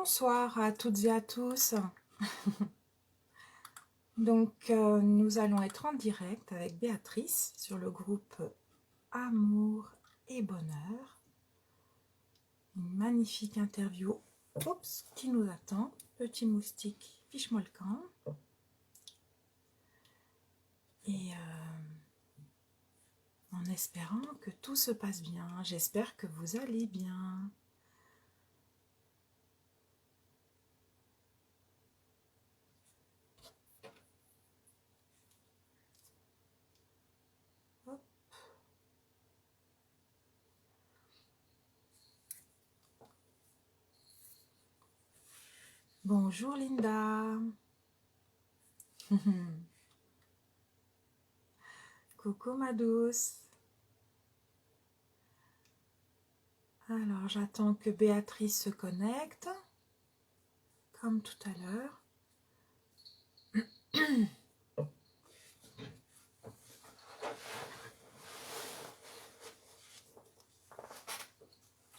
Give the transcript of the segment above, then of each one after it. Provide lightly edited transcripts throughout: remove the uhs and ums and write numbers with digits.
Bonsoir à toutes et à tous. Nous allons être en direct avec Béatrice sur le groupe Amour et Bonheur. Une magnifique interview qui nous attend. Petit moustique, fiche-moi le camp. Et en espérant que tout se passe bien, j'espère que vous allez bien. Bonjour Linda. Coucou ma douce. Alors j'attends que Béatrice se connecte, comme tout à l'heure.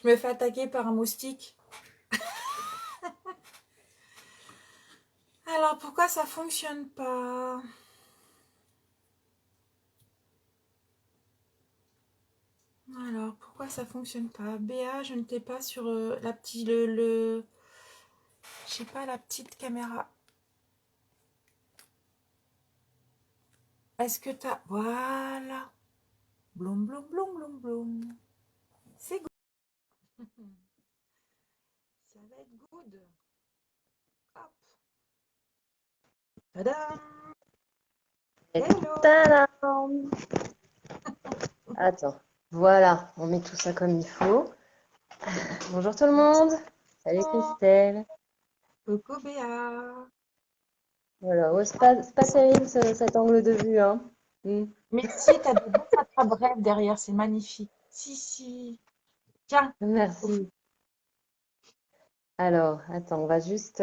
Je me fais attaquer par un moustique. Alors pourquoi ça fonctionne pas? Alors pourquoi ça fonctionne pas? Béa, je ne t'ai pas sur la petite je sais pas, la petite caméra. Est-ce que t'as... Voilà. Bloum bloum bloum bloum bloum. C'est good. Ça va être good. Hop. Tadam. Hello. Tadam! Attends, voilà, on met tout ça comme il faut. Bonjour tout le monde. Salut Christelle. Coucou Béa. Voilà, ouais, c'est pas terrible cet angle de vue, hein. Mm. Mais si, t'as des beaux attrape-brèves derrière, c'est magnifique. Si, si. Tiens. Merci. Alors, attends, on va juste...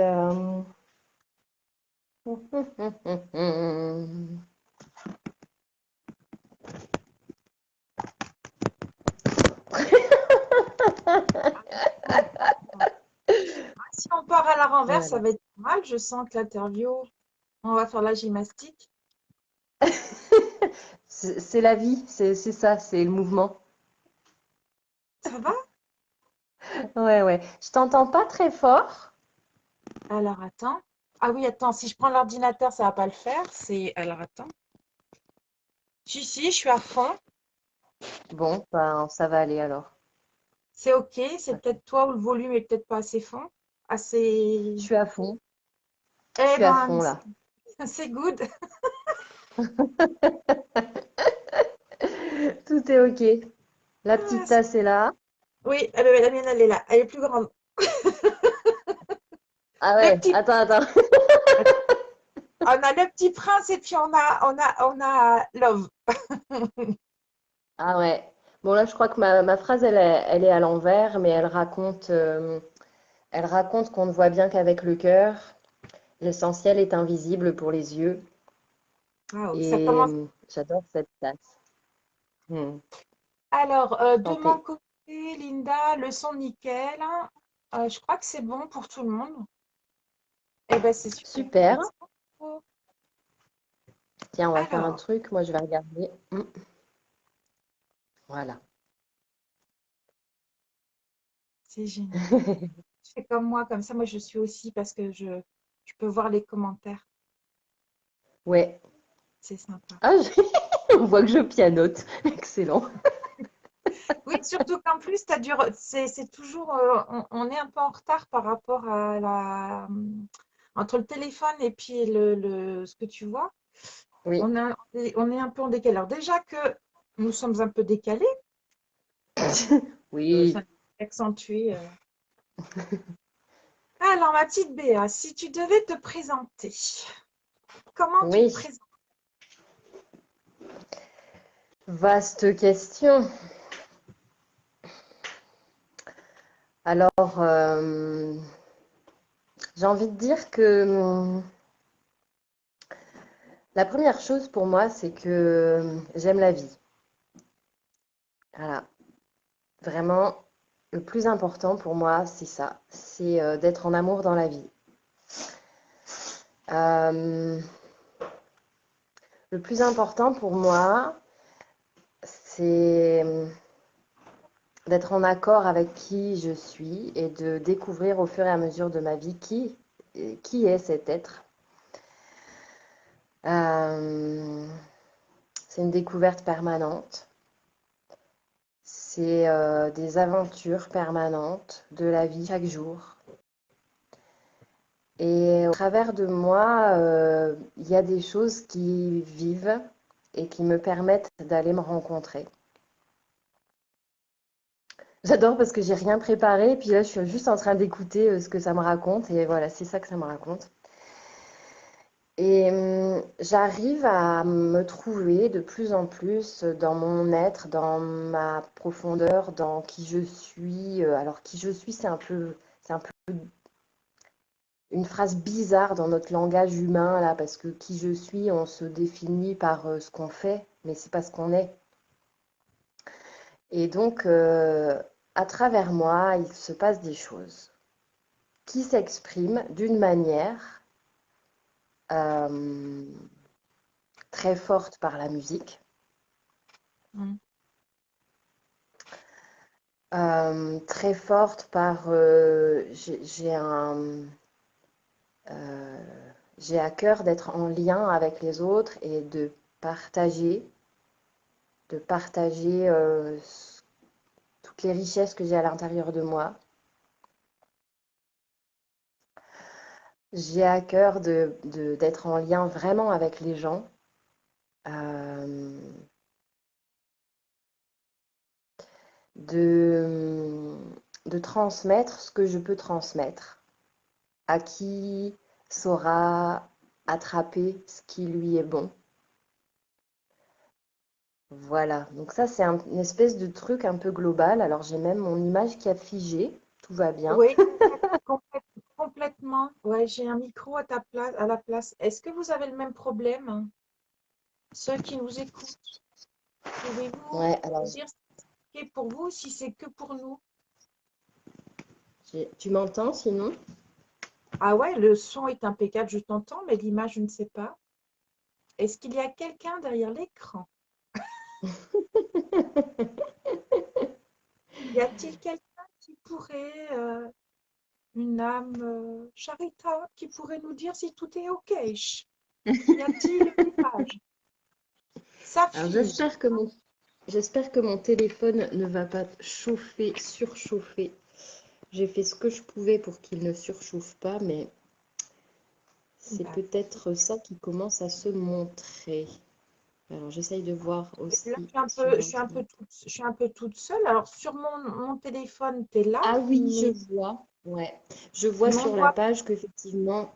Si on part à la renverse, ça Voilà. va être mal. Je sens que l'interview, on va faire la gymnastique. C'est la vie, c'est ça, c'est le mouvement. Ça va? Ouais, ouais. Je t'entends pas très fort. Alors, attends. Ah oui, attends, si je prends l'ordinateur, ça va pas le faire. Alors, attends. Si, je suis à fond. Bon, ben, ça va aller alors. C'est OK. C'est peut-être toi où le volume est peut-être pas assez fond. Je Assez... suis à fond. Je Eh suis à ben, fond là. c'est good. Tout est OK. La petite tasse est là. Oui, eh ben, la mienne, elle est là. Elle est plus grande. Ah Le ouais, petit... attends, attends. On a le petit prince et puis on a Love. Ah ouais. Bon là, je crois que ma phrase, elle est à l'envers, mais elle raconte qu'on ne voit bien qu'avec le cœur. L'essentiel est invisible pour les yeux. Ah oui, ça Et commence. j'adore cette tasse. Hmm, Alors, de mon santé. côté, Linda, le son nickel. Je crois que c'est bon pour tout le monde. Eh ben, c'est super. Super. Merci beaucoup. Tiens, on va faire un Alors, truc. Moi, je vais regarder. Voilà. c'est génial. Je fais comme moi, je suis aussi parce que je peux voir les commentaires. Ouais. C'est sympa. Ah, on voit que je pianote. Excellent. Oui, surtout qu'en plus, c'est toujours, on est un peu en retard par rapport à entre le téléphone et puis ce que tu vois. Oui. On est un peu en décalé. Alors déjà que nous sommes un peu décalés, ça Oui. accentué. Alors, ma petite Béa, si tu devais te présenter, comment tu te Oui. présentes? Vaste question. Alors, j'ai envie de dire que la première chose pour moi, c'est que j'aime la vie. Voilà. Vraiment, Le plus important pour moi, c'est ça, c'est d'être en amour dans la vie. Euh, le plus important pour moi, c'est d'être en accord avec qui je suis et de découvrir au fur et à mesure de ma vie qui est cet être. Euh, c'est une découverte permanente. C'est des aventures permanentes de la vie chaque jour. Et au travers de moi, il y a des choses qui vivent et qui me permettent d'aller me rencontrer. J'adore parce que j'ai rien préparé, et puis là je suis juste en train d'écouter ce que ça me raconte, et voilà, c'est ça que ça me raconte. Et j'arrive à me trouver de plus en plus dans mon être, dans ma profondeur, dans qui je suis. Alors qui je suis, c'est un peu une phrase bizarre dans notre langage humain là, parce que qui je suis, on se définit par ce qu'on fait, mais c'est pas ce qu'on est. Et donc, à travers moi, il se passe des choses qui s'expriment d'une manière euh, très forte par la musique, Mm. très forte par... j'ai à cœur d'être en lien avec les autres et partager, de partager toutes les richesses que j'ai à l'intérieur de moi. J'ai à cœur d'être en lien vraiment avec les gens. euh, de, de transmettre ce que je peux transmettre à qui saura attraper ce qui lui est bon. Voilà, donc ça c'est une espèce de truc un peu global. Alors j'ai même mon image qui a figé, tout va bien. Oui, complètement. Ouais, j'ai un micro à ta place, à la place. Est-ce que vous avez le même problème, hein? Ceux qui nous écoutent, pouvez-vous Ouais, alors nous dire ce qui est pour vous, si c'est que pour nous? tu m'entends sinon? Ah ouais, le son est impeccable, je t'entends, mais l'image, je ne sais pas. Est-ce qu'il y a quelqu'un derrière l'écran? Y a-t-il quelqu'un qui pourrait, une âme charitable, qui pourrait nous dire si tout est OK? Y a-t-il une image? Ça Alors fige. j'espère que mon téléphone ne va pas surchauffer. J'ai fait ce que je pouvais pour qu'il ne surchauffe pas, mais c'est D'accord. peut-être ça qui commence à se montrer. Alors, j'essaye de voir Là, aussi je suis un sur peu, Internet. je suis un peu toute seule. Alors, sur mon téléphone, tu es là, Ah oui, je mais vois. Ouais. Je vois on sur la voit. page qu'effectivement,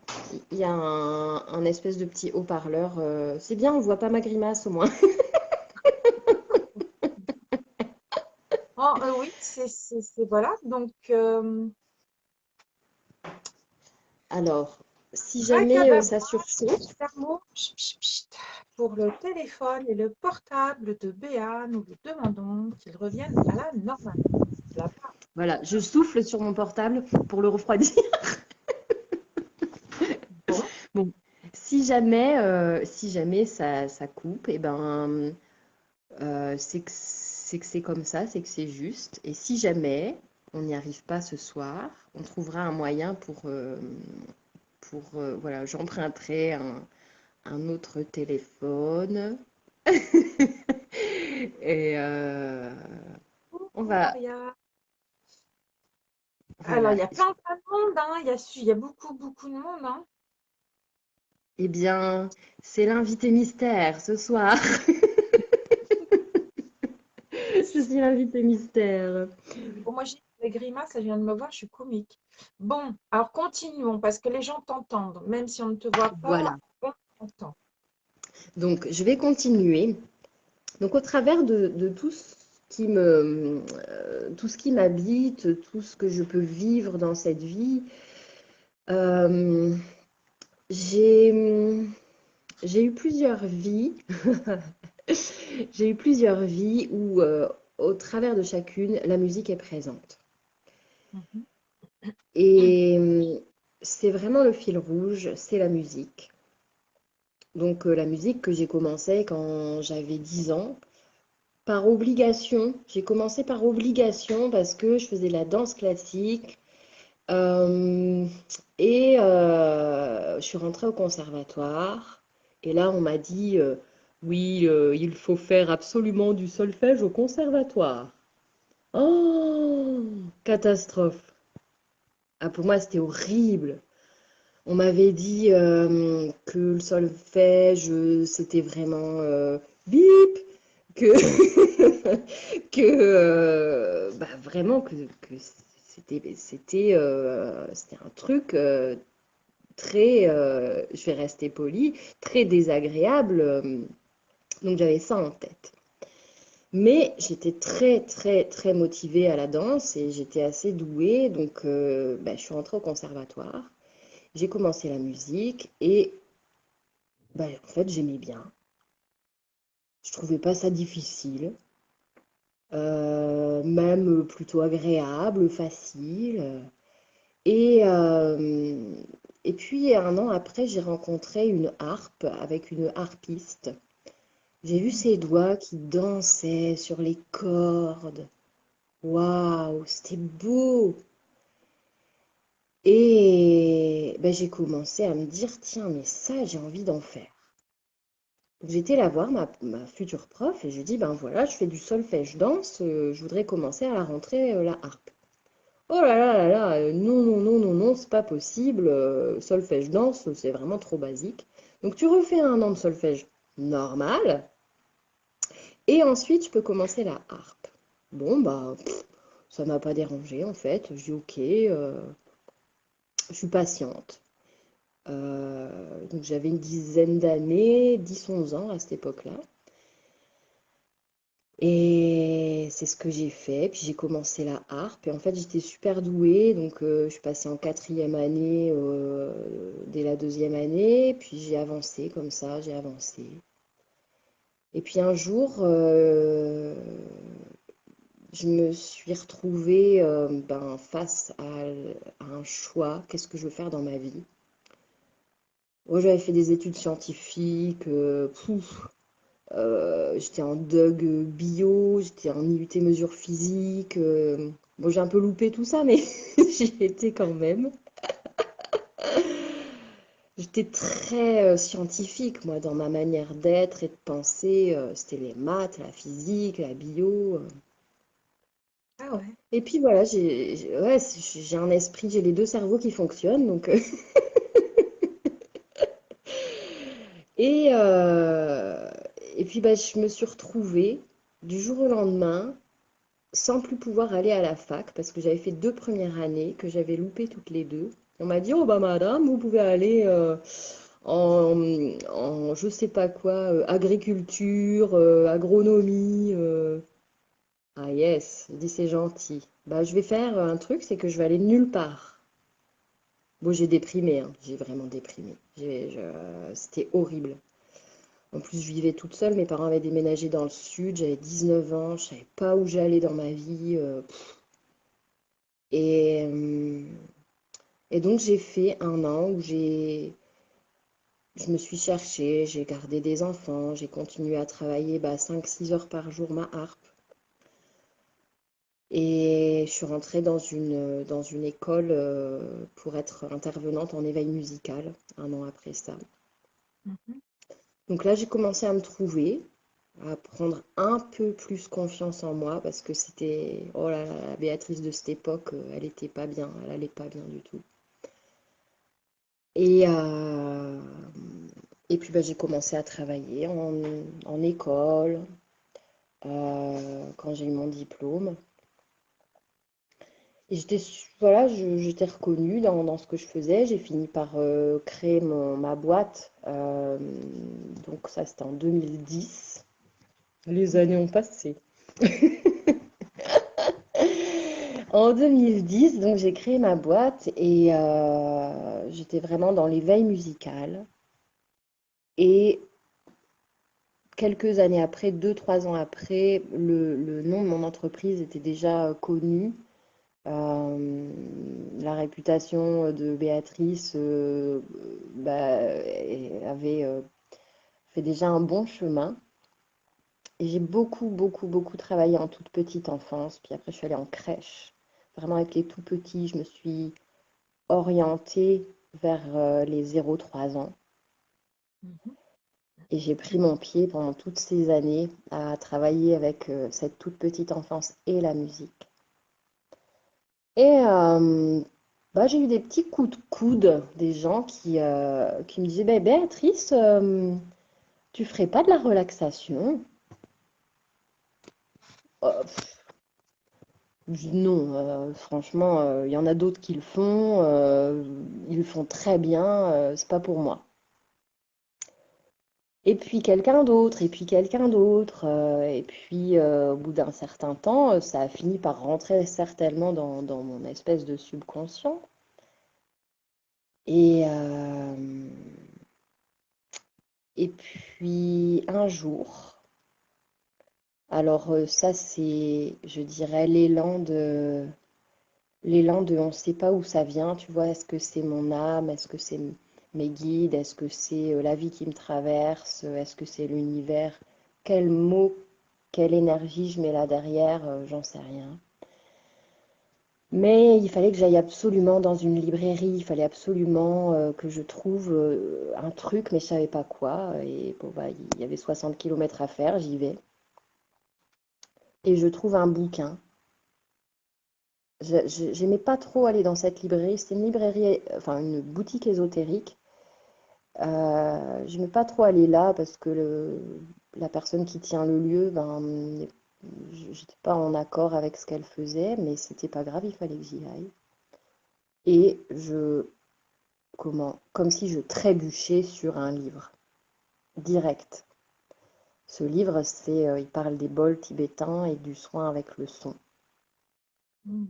il y a un espèce de petit haut-parleur. C'est bien, on voit pas ma grimace au moins. Oh, oui, voilà. Donc, Alors, si jamais ça bracadabra, surchauffe, sermon, pour le téléphone et le portable de Béa, nous lui demandons qu'il revienne à la normale. Là-bas. voilà, je souffle sur mon portable pour le refroidir. Bon, Bon, si jamais ça coupe, et ben, c'est comme ça, c'est que c'est juste. Et si jamais on n'y arrive pas ce soir, on trouvera un moyen voilà, j'emprunterai un autre téléphone. Et on coucou va, Maria. Alors, il voilà. y a plein de monde, hein. Il y a beaucoup, beaucoup de monde, hein. Eh bien, c'est l'invité mystère ce soir. Je suis l'invité mystère. Bon, moi, j'ai des grimaces, ça vient de me voir, je suis comique. Bon, alors continuons, parce que les gens t'entendent. Même si on ne te voit pas, Voilà. on t'entend. Donc, je vais continuer. Donc, au travers de tout ce qui m'habite, tout ce que je peux vivre dans cette vie, euh, j'ai, j'ai eu plusieurs vies. J'ai eu plusieurs vies où, au travers de chacune, la musique est présente. Mhm. Et c'est vraiment le fil rouge, c'est la musique. Donc la musique que j'ai commencé quand j'avais 10 ans, par obligation. J'ai commencé par obligation parce que je faisais de la danse classique. euh, je suis rentrée au conservatoire. Et là, on m'a dit, oui, il faut faire absolument du solfège au conservatoire. Oh, catastrophe. Ah, pour moi, c'était horrible. On m'avait dit que le solfège, c'était vraiment bip, que, vraiment que c'était un truc très, je vais rester polie, très désagréable. Donc j'avais ça en tête. Mais j'étais très, très, très motivée à la danse et j'étais assez douée. Donc je suis rentrée au conservatoire. J'ai commencé la musique et en fait, j'aimais bien. Je trouvais pas ça difficile, même plutôt agréable, facile. Et, euh, et puis, un an après, j'ai rencontré une harpe avec une harpiste. J'ai vu ses doigts qui dansaient sur les cordes. Waouh, c'était beau! Et j'ai commencé à me dire, tiens, mais ça, j'ai envie d'en faire. Donc, j'étais là voir ma future prof et je lui dis, ben voilà, je fais du solfège danse, je voudrais commencer à la rentrée la harpe. Oh là là là là, non, non, non, non, non, c'est pas possible, solfège danse, c'est vraiment trop basique. Donc tu refais un an de solfège normal et ensuite je peux commencer la harpe. Bon, ça m'a pas dérangé en fait, je dis ok, je suis patiente. Donc j'avais une dizaine d'années, 10 11 ans à cette époque-là. Et c'est ce que j'ai fait. Puis j'ai commencé la harpe. Et en fait, j'étais super douée. Donc, je suis passée en quatrième année dès la deuxième année. Puis j'ai avancé comme ça, j'ai avancé. Et puis un jour, je me suis retrouvée face à un choix. Qu'est-ce que je veux faire dans ma vie? Moi, j'avais fait des études scientifiques. J'étais en DUG bio, j'étais en IUT mesures physiques. Bon, j'ai un peu loupé tout ça, mais j'y étais quand même. J'étais très scientifique, moi, dans ma manière d'être et de penser. C'était les maths, la physique, la bio. Ah ouais. Et puis voilà, ouais, j'ai un esprit, j'ai les deux cerveaux qui fonctionnent. Donc, et, euh, et puis, je me suis retrouvée du jour au lendemain sans plus pouvoir aller à la fac parce que j'avais fait 2 premières années que j'avais loupé toutes les deux. On m'a dit, oh bah madame, vous pouvez aller en je sais pas quoi, agriculture, agronomie. Ah yes, je dis c'est gentil. Bah je vais faire un truc, c'est que je vais aller nulle part. Bon, j'ai déprimé, hein, j'ai vraiment déprimé. C'était horrible. En plus, je vivais toute seule, mes parents avaient déménagé dans le sud, j'avais 19 ans, je savais pas où j'allais dans ma vie. Et, euh, et donc j'ai fait un an où je me suis cherchée, j'ai gardé des enfants, j'ai continué à travailler 5-6 heures par jour ma harpe. Et je suis rentrée dans une école pour être intervenante en éveil musical un an après ça. Mhm. Donc là, j'ai commencé à me trouver, à prendre un peu plus confiance en moi parce que c'était, oh là là, la Béatrice de cette époque, elle était pas bien, elle allait pas bien du tout. Et, euh, et puis j'ai commencé à travailler en école quand j'ai eu mon diplôme. Et voilà, j'étais reconnue dans ce que je faisais. J'ai fini par créer ma boîte. Donc ça, c'était en 2010. Les années ont passé. En 2010, donc j'ai créé ma boîte et j'étais vraiment dans l'éveil musical. Et quelques années après, 2, 3 ans après, le nom de mon entreprise était déjà connu Euh, la réputation de Béatrice avait fait déjà un bon chemin. Et j'ai beaucoup, beaucoup, beaucoup travaillé en toute petite enfance. Puis après, je suis allée en crèche. Vraiment avec les tout petits, je me suis orientée vers les 0-3 ans. Mhm. Et j'ai pris mon pied pendant toutes ces années à travailler avec cette toute petite enfance et la musique. Et j'ai eu des petits coups de coude des gens qui me disaient, Béatrice, tu ferais pas de la relaxation? Je dis non, franchement, il y en a d'autres qui le font, ils le font très bien, c'est pas pour moi. Et puis quelqu'un d'autre, et puis quelqu'un d'autre, et puis au bout d'un certain temps, ça a fini par rentrer certainement dans mon espèce de subconscient. Et, euh, et puis un jour, alors ça c'est, je dirais, l'élan de on ne sait pas où ça vient, tu vois, est-ce que c'est mon âme, est-ce que c'est mes guides, est-ce que c'est la vie qui me traverse, est-ce que c'est l'univers, quel mot, quelle énergie je mets là derrière, j'en sais rien. Mais il fallait que j'aille absolument dans une librairie, il fallait absolument que je trouve un truc, mais je savais pas quoi. Et bon, bah, il y avait 60 kilomètres à faire, j'y vais. Et je trouve un bouquin. J'aimais pas trop aller dans cette librairie. C'était une librairie, enfin une boutique ésotérique. J'aimais pas trop aller là parce que la personne qui tient le lieu, ben, j'étais pas en accord avec ce qu'elle faisait, mais c'était pas grave, il fallait que j'y aille. Et comme si je trébuchais sur un livre, direct. Ce livre, il parle des bols tibétains et du soin avec le son. Mhm.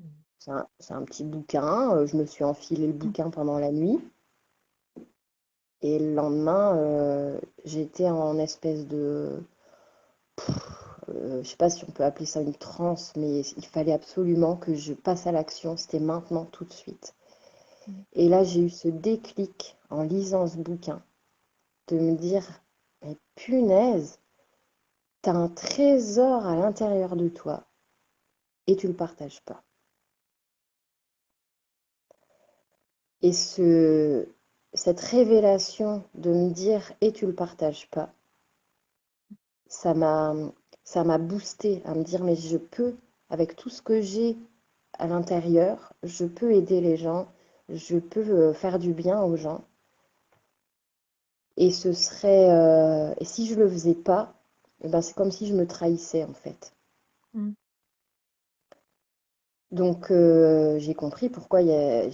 C'est un petit bouquin. Je me suis enfilé le bouquin pendant la nuit. Et le lendemain, j'étais en espèce de... je ne sais pas si on peut appeler ça une transe, mais il fallait absolument que je passe à l'action. C'était maintenant, tout de suite. Et là, j'ai eu ce déclic en lisant ce bouquin, de me dire, mais punaise, t'as un trésor à l'intérieur de toi et tu le partages pas. Et cette révélation de me dire et tu le partages pas, ça m'a ça m'a boosté à me dire mais je peux, avec tout ce que j'ai à l'intérieur, je peux aider les gens, je peux faire du bien aux gens. Et si je le faisais pas, eh ben c'est comme si je me trahissais en fait. Mhm. Donc j'ai compris pourquoi j'avais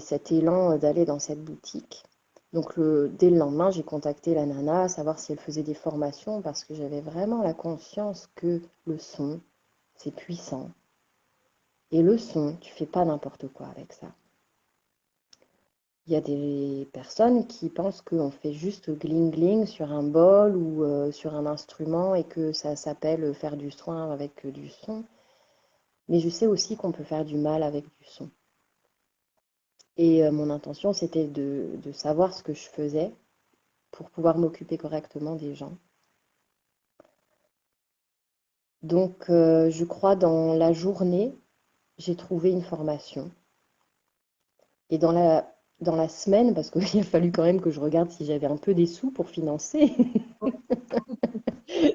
cet élan d'aller dans cette boutique. Donc dès le lendemain, j'ai contacté la nana, savoir si elle faisait des formations, parce que j'avais vraiment la conscience que le son, c'est puissant. Et le son, tu fais pas n'importe quoi avec ça. Il y a des personnes qui pensent qu'on fait juste gling-gling sur un bol ou sur un instrument et que ça s'appelle faire du soin avec du son. Mais je sais aussi qu'on peut faire du mal avec du son. Et mon intention, c'était de savoir ce que je faisais pour pouvoir m'occuper correctement des gens. Donc, je crois dans la journée, j'ai trouvé une formation. Et dans la semaine, parce qu'il a fallu quand même que je regarde si j'avais un peu des sous pour financer, Ouais.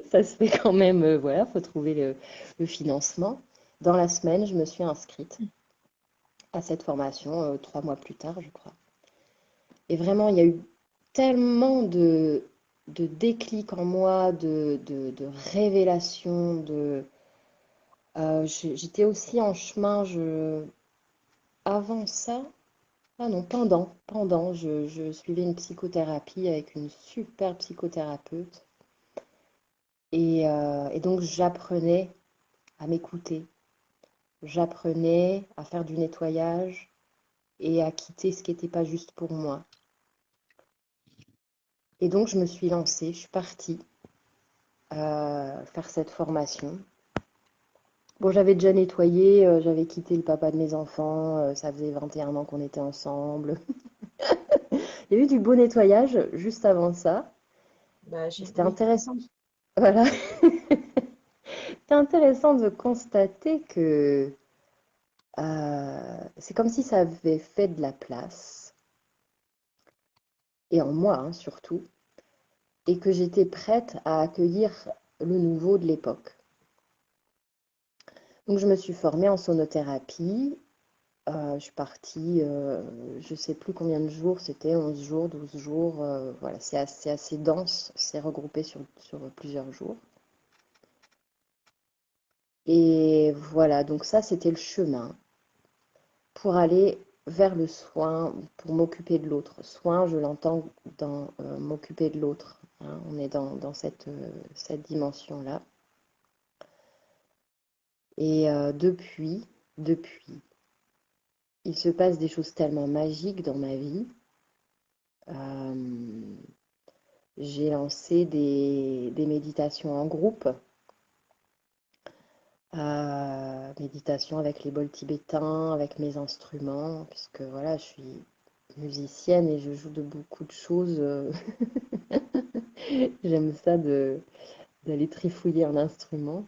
ça se fait quand même, voilà, il faut trouver le financement. Dans la semaine, je me suis inscrite à cette formation, 3 mois plus tard, je crois. Et vraiment, il y a eu tellement de déclic en moi, de révélation, j'étais aussi en chemin, avant ça, ah non, pendant, je suivais une psychothérapie avec une super psychothérapeute. Et donc, j'apprenais à m'écouter, j'apprenais à faire du nettoyage et à quitter ce qui n'était pas juste pour moi. Et donc, je me suis lancée, je suis partie faire cette formation. Bon, j'avais déjà nettoyé, j'avais quitté le papa de mes enfants, ça faisait 21 ans qu'on était ensemble. Il y a eu du beau nettoyage juste avant ça. Bah, Et c'était oui. intéressant. Voilà. C'était intéressant de constater que c'est comme si ça avait fait de la place, et en moi hein, surtout, et que j'étais prête à accueillir le nouveau de l'époque. Donc je me suis formée en sonothérapie. Je suis partie, je ne sais plus combien de jours, c'était 11 jours, 12 jours. Voilà, c'est assez dense, c'est regroupé sur plusieurs jours. Et voilà, donc ça, c'était le chemin pour aller vers le soin, pour m'occuper de l'autre. Soin, je l'entends dans m'occuper de l'autre, hein. On est dans cette dimension-là. Et depuis, il se passe des choses tellement magiques dans ma vie. Euh, j'ai lancé des méditations en groupe, méditation avec les bols tibétains, avec mes instruments, puisque voilà, je suis musicienne et je joue de beaucoup de choses. J'aime ça d'aller trifouiller un instrument.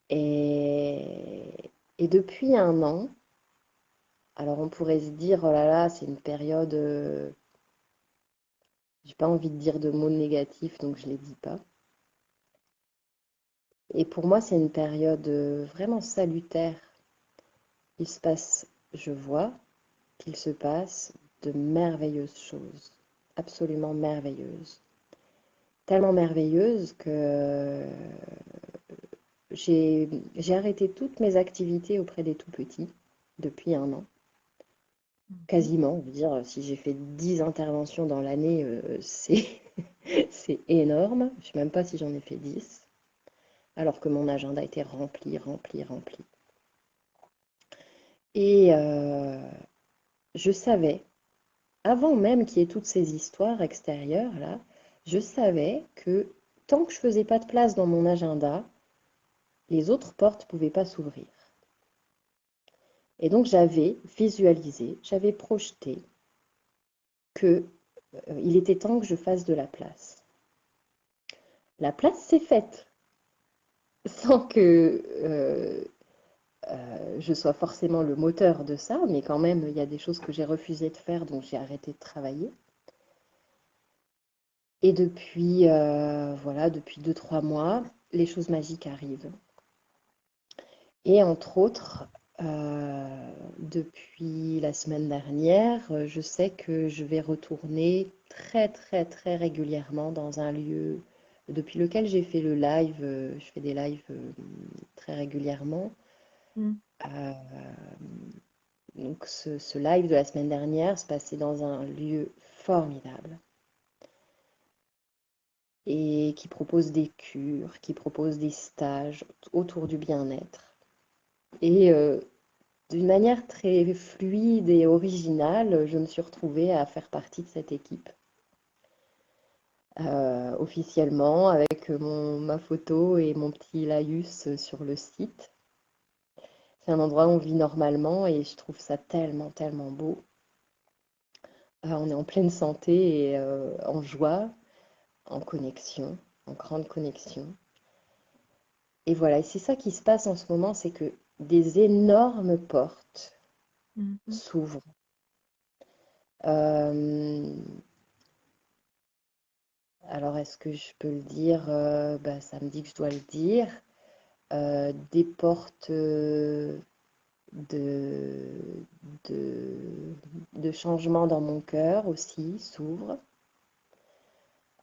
Et depuis un an, alors on pourrait se dire, oh là là, c'est une période, j'ai pas envie de dire de mots négatifs, donc je les dis pas. Et pour moi, c'est une période vraiment salutaire. Il se passe, je vois qu'il se passe de merveilleuses choses, absolument merveilleuses. Tellement merveilleuses que j'ai arrêté toutes mes activités auprès des tout-petits depuis un an. Mhm. Quasiment, je veux dire, si j'ai fait 10 interventions dans l'année, c'est énorme. Je ne sais même pas si j'en ai fait 10, alors que mon agenda était rempli, rempli, rempli. Et je savais, avant même qu'il y ait toutes ces histoires extérieures là, je savais que tant que je faisais pas de place dans mon agenda, les autres portes ne pouvaient pas s'ouvrir. Et donc j'avais visualisé, j'avais projeté que il était temps que je fasse de la place. La place s'est faite sans que je sois forcément le moteur de ça, mais quand même, il y a des choses que j'ai refusé de faire, donc j'ai arrêté de travailler. Et depuis, voilà, depuis 2, 3 mois, les choses magiques arrivent. Et entre autres, depuis la semaine dernière, je sais que je vais retourner très très très régulièrement dans un lieu depuis lequel j'ai fait le live. Je fais des lives très régulièrement. Mm. Euh, donc ce live de la semaine dernière se passait dans un lieu formidable et qui propose des cures, qui propose des stages autour du bien-être. Et d'une manière très fluide et originale, je me suis retrouvée à faire partie de cette équipe, officiellement, avec ma photo et mon petit laïus sur le site. C'est un endroit où on vit normalement et je trouve ça tellement, tellement beau. On est en pleine santé et en joie, en connexion, en grande connexion. Et voilà, et c'est ça qui se passe en ce moment, c'est que des énormes portes Mhm. s'ouvrent. Euh, alors, est-ce que je peux le dire? Bah, ça me dit que je dois le dire. Des portes de, de, de changement dans mon cœur aussi s'ouvrent.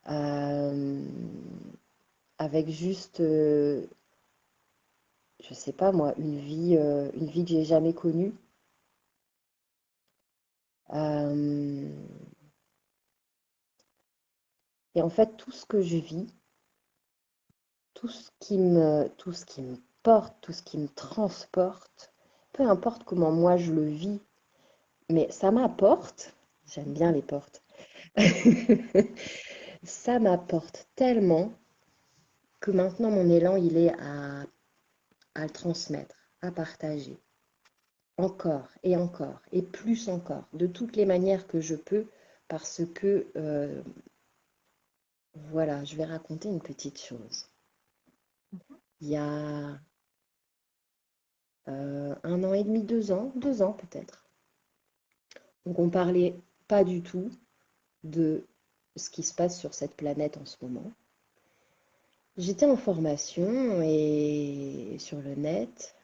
Euh, avec juste, je sais pas moi, une vie que j'ai jamais connue. Euh, et en fait, tout ce que je vis, tout ce qui me porte, tout ce qui me transporte, peu importe comment moi je le vis, mais ça m'apporte, j'aime bien les portes, ça m'apporte tellement que maintenant mon élan il est à le transmettre, à partager, encore, et plus encore, de toutes les manières que je peux, parce que, voilà, je vais raconter une petite chose. Il y a 1 an et demi, 2 ans peut-être. Donc on parlait pas du tout de ce qui se passe sur cette planète en ce moment. J'étais en formation et sur le net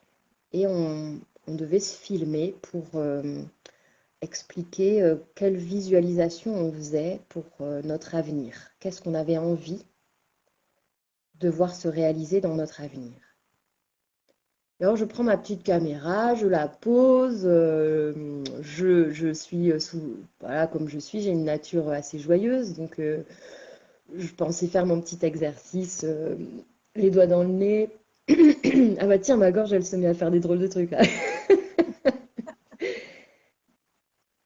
et on devait se filmer pour expliquer quelle visualisation on faisait pour notre avenir. Qu'est-ce qu'on avait envie de voir se réaliser dans notre avenir. Et alors je prends ma petite caméra, je la pose, je suis voilà, comme je suis, j'ai une nature assez joyeuse, donc je pensais faire mon petit exercice, les doigts dans le nez. Ah bah tiens, ma gorge, elle se met à faire des drôles de trucs là.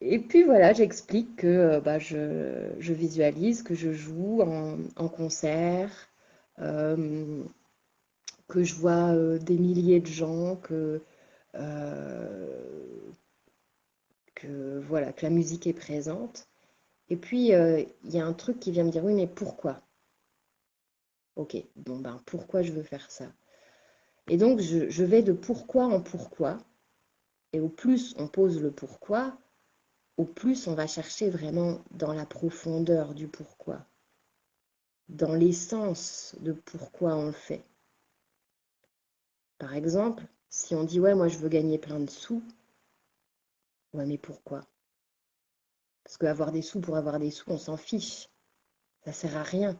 Et puis voilà, j'explique que bah, je visualise, que je joue en concert, euh, que je vois des milliers de gens, euh, voilà, que la musique est présente. Et puis, il y a un truc qui vient me dire, oui, mais pourquoi? Ok, bon ben, pourquoi je veux faire ça? Et donc, je vais de pourquoi en pourquoi. Et au plus on pose le pourquoi, au plus on va chercher vraiment dans la profondeur du pourquoi, dans l'essence de pourquoi on le fait. Par exemple, si on dit, ouais, moi je veux gagner plein de sous, ouais, mais pourquoi? Parce qu'avoir des sous pour avoir des sous, on s'en fiche. Ça sert à rien.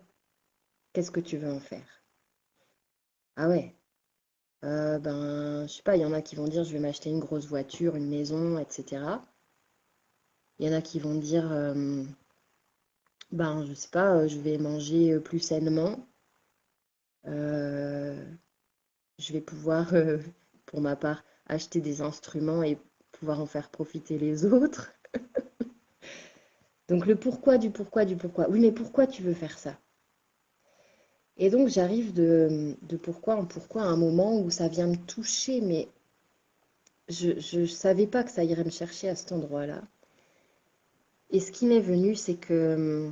Qu'est-ce que tu veux en faire? Ah ouais, ben, je sais pas, il y en a qui vont dire, je vais m'acheter une grosse voiture, une maison, etc. Il y en a qui vont dire, ben, je sais pas, je vais manger plus sainement. Euh, je vais pouvoir, pour ma part, acheter des instruments et pouvoir en faire profiter les autres. Donc le pourquoi du pourquoi du pourquoi. Oui, mais pourquoi tu veux faire ça? Et donc j'arrive de pourquoi en pourquoi à un moment où ça vient me toucher, mais je ne savais pas que ça irait me chercher à cet endroit-là. Et ce qui m'est venu, c'est que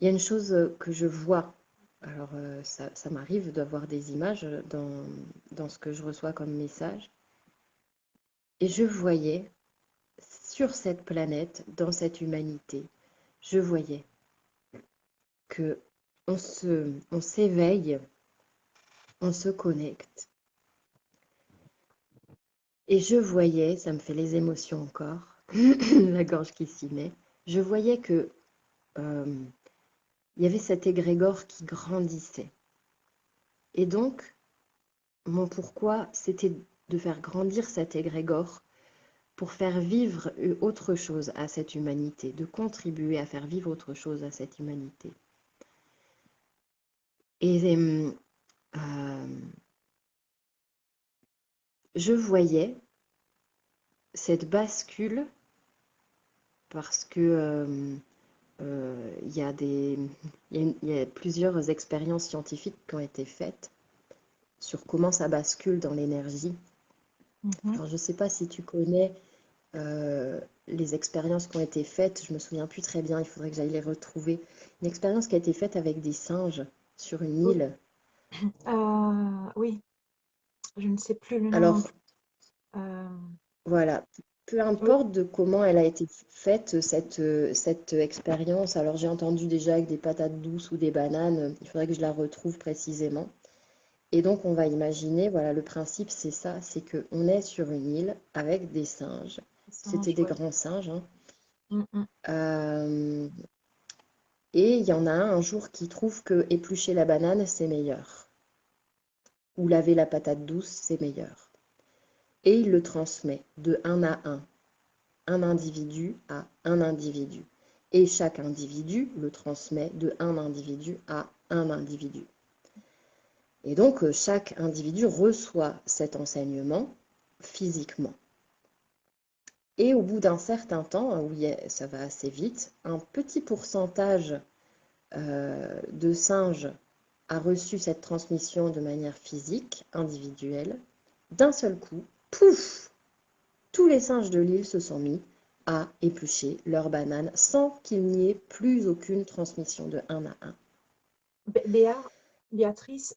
il y a une chose que je vois. Alors ça m'arrive d'avoir des images dans ce que je reçois comme message. Et je voyais sur cette planète, dans cette humanité, je voyais que on s'éveille, on se connecte. Et je voyais, ça me fait les émotions encore, la gorge qui s'y met, je voyais que euh, il y avait cet égrégore qui grandissait. Et donc, mon pourquoi, c'était de faire grandir cet égrégore pour faire vivre autre chose à cette humanité, de contribuer à faire vivre autre chose à cette humanité. Et je voyais cette bascule parce que il y a il y a plusieurs expériences scientifiques qui ont été faites sur comment ça bascule dans l'énergie. Alors, je ne sais pas si tu connais les expériences qui ont été faites, je me souviens plus très bien, il faudrait que j'aille les retrouver. Une expérience qui a été faite avec des singes sur une Oui, île. oui, je ne sais plus le nom non Alors, plus. Euh, voilà, peu oui, importe de comment elle a été faite, cette expérience. Alors, j'ai entendu déjà avec des patates douces ou des bananes, il faudrait que je la retrouve précisément. Et donc, on va imaginer, voilà, le principe, c'est ça, c'est qu'on est sur une île avec des singes. les C'était singes, des ouais. grands singes, hein. Mm, mm. Euh, et il y en a un jour qui trouve que éplucher la banane, c'est meilleur. Ou laver la patate douce, c'est meilleur. Et il le transmet de un à un individu à un individu. Et chaque individu le transmet de un individu à un individu. Et donc, chaque individu reçoit cet enseignement physiquement. Et au bout d'un certain temps, oui, ça va assez vite, un petit pourcentage de singes a reçu cette transmission de manière physique, individuelle, d'un seul coup, pouf, tous les singes de l'île se sont mis à éplucher leurs bananes sans qu'il n'y ait plus aucune transmission de un à un. Béatrice,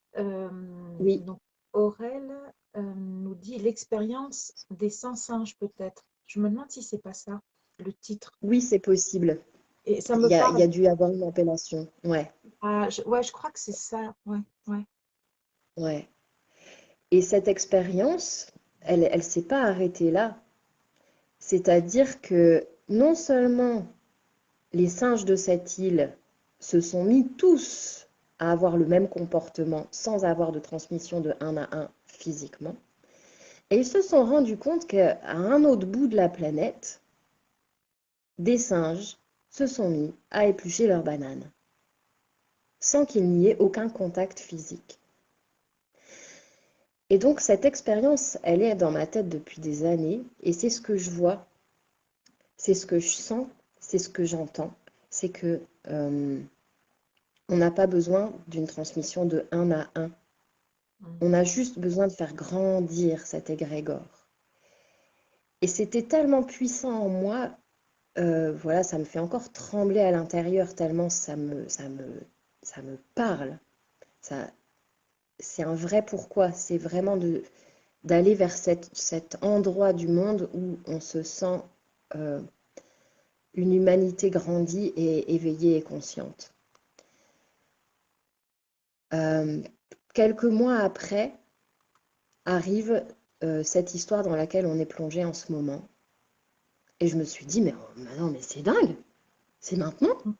Oui, donc Aurel nous dit l'expérience des 100 singes peut-être. Je me demande si c'est pas ça, le titre. oui, c'est possible. Et ça Il me y a, il y parle. a dû y avoir une appellation. Ouais, Ah, ouais, je crois que c'est ça. Ouais, ouais. ouais. Et cette expérience, elle s'est pas arrêtée là. C'est-à-dire que non seulement les singes de cette île se sont mis tous à avoir le même comportement sans avoir de transmission de un à un physiquement, et ils se sont rendus compte qu'à un autre bout de la planète, des singes se sont mis à éplucher leurs bananes sans qu'il n'y ait aucun contact physique. Et donc cette expérience, elle est dans ma tête depuis des années et c'est ce que je vois, c'est ce que je sens, c'est ce que j'entends, c'est que on n'a pas besoin d'une transmission de un à un. Mm. On a juste besoin de faire grandir cet égrégore. Et c'était tellement puissant en moi, voilà, ça me fait encore trembler à l'intérieur tellement ça me parle. Ça, c'est un vrai pourquoi. C'est vraiment d'aller vers cet endroit du monde où on se sent euh, une humanité grandie et éveillée et consciente. Euh, Quelques mois après arrive cette histoire dans laquelle on est plongé en ce moment. Et je me suis dit, mais, oh, non, mais c'est dingue, c'est maintenant. Mm.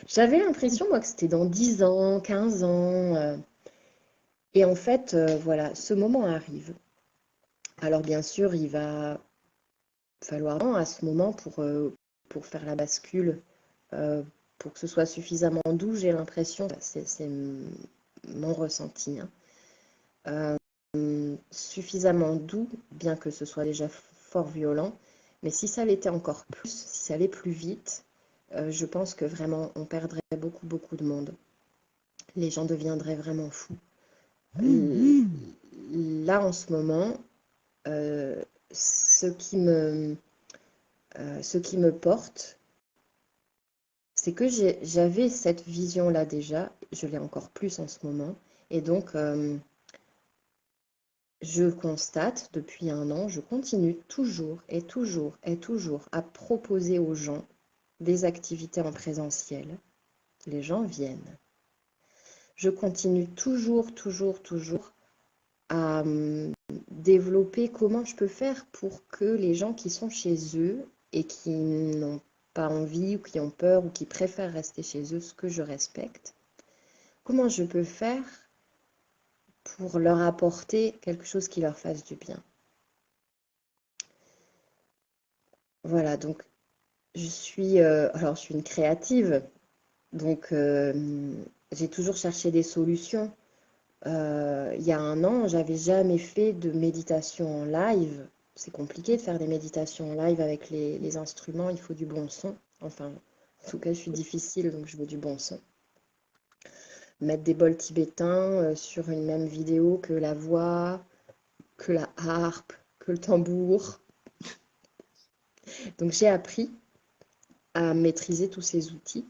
J'avais l'impression, moi, que c'était dans 10 ans, 15 ans. Et en fait, voilà, ce moment arrive. Alors, bien sûr, il va falloir un temps à ce moment pour faire la bascule, euh, pour que ce soit suffisamment doux, j'ai l'impression, c'est mon ressenti, hein. Suffisamment doux, bien que ce soit déjà fort violent, mais si ça l'était encore plus, si ça allait plus vite, je pense que vraiment on perdrait beaucoup, beaucoup de monde. Les gens deviendraient vraiment fous. Là, en ce moment, euh, ce qui me, ce qui me porte, c'est que j'avais cette vision-là déjà, je l'ai encore plus en ce moment, et donc je constate depuis un an, je continue toujours et toujours et toujours à proposer aux gens des activités en présentiel. Les gens viennent. Je continue toujours, toujours, toujours à développer comment je peux faire pour que les gens qui sont chez eux et qui n'ont pas envie ou qui ont peur ou qui préfèrent rester chez eux, ce que je respecte, comment je peux faire pour leur apporter quelque chose qui leur fasse du bien. Voilà, donc alors je suis une créative, donc j'ai toujours cherché des solutions. Il y a un an, j'avais jamais fait de méditation en live. C'est compliqué de faire des méditations en live avec les instruments, il faut du bon son. Enfin, en tout cas, je suis difficile, donc je veux du bon son. Mettre des bols tibétains sur une même vidéo que la voix, que la harpe, que le tambour. Donc j'ai appris à maîtriser tous ces outils.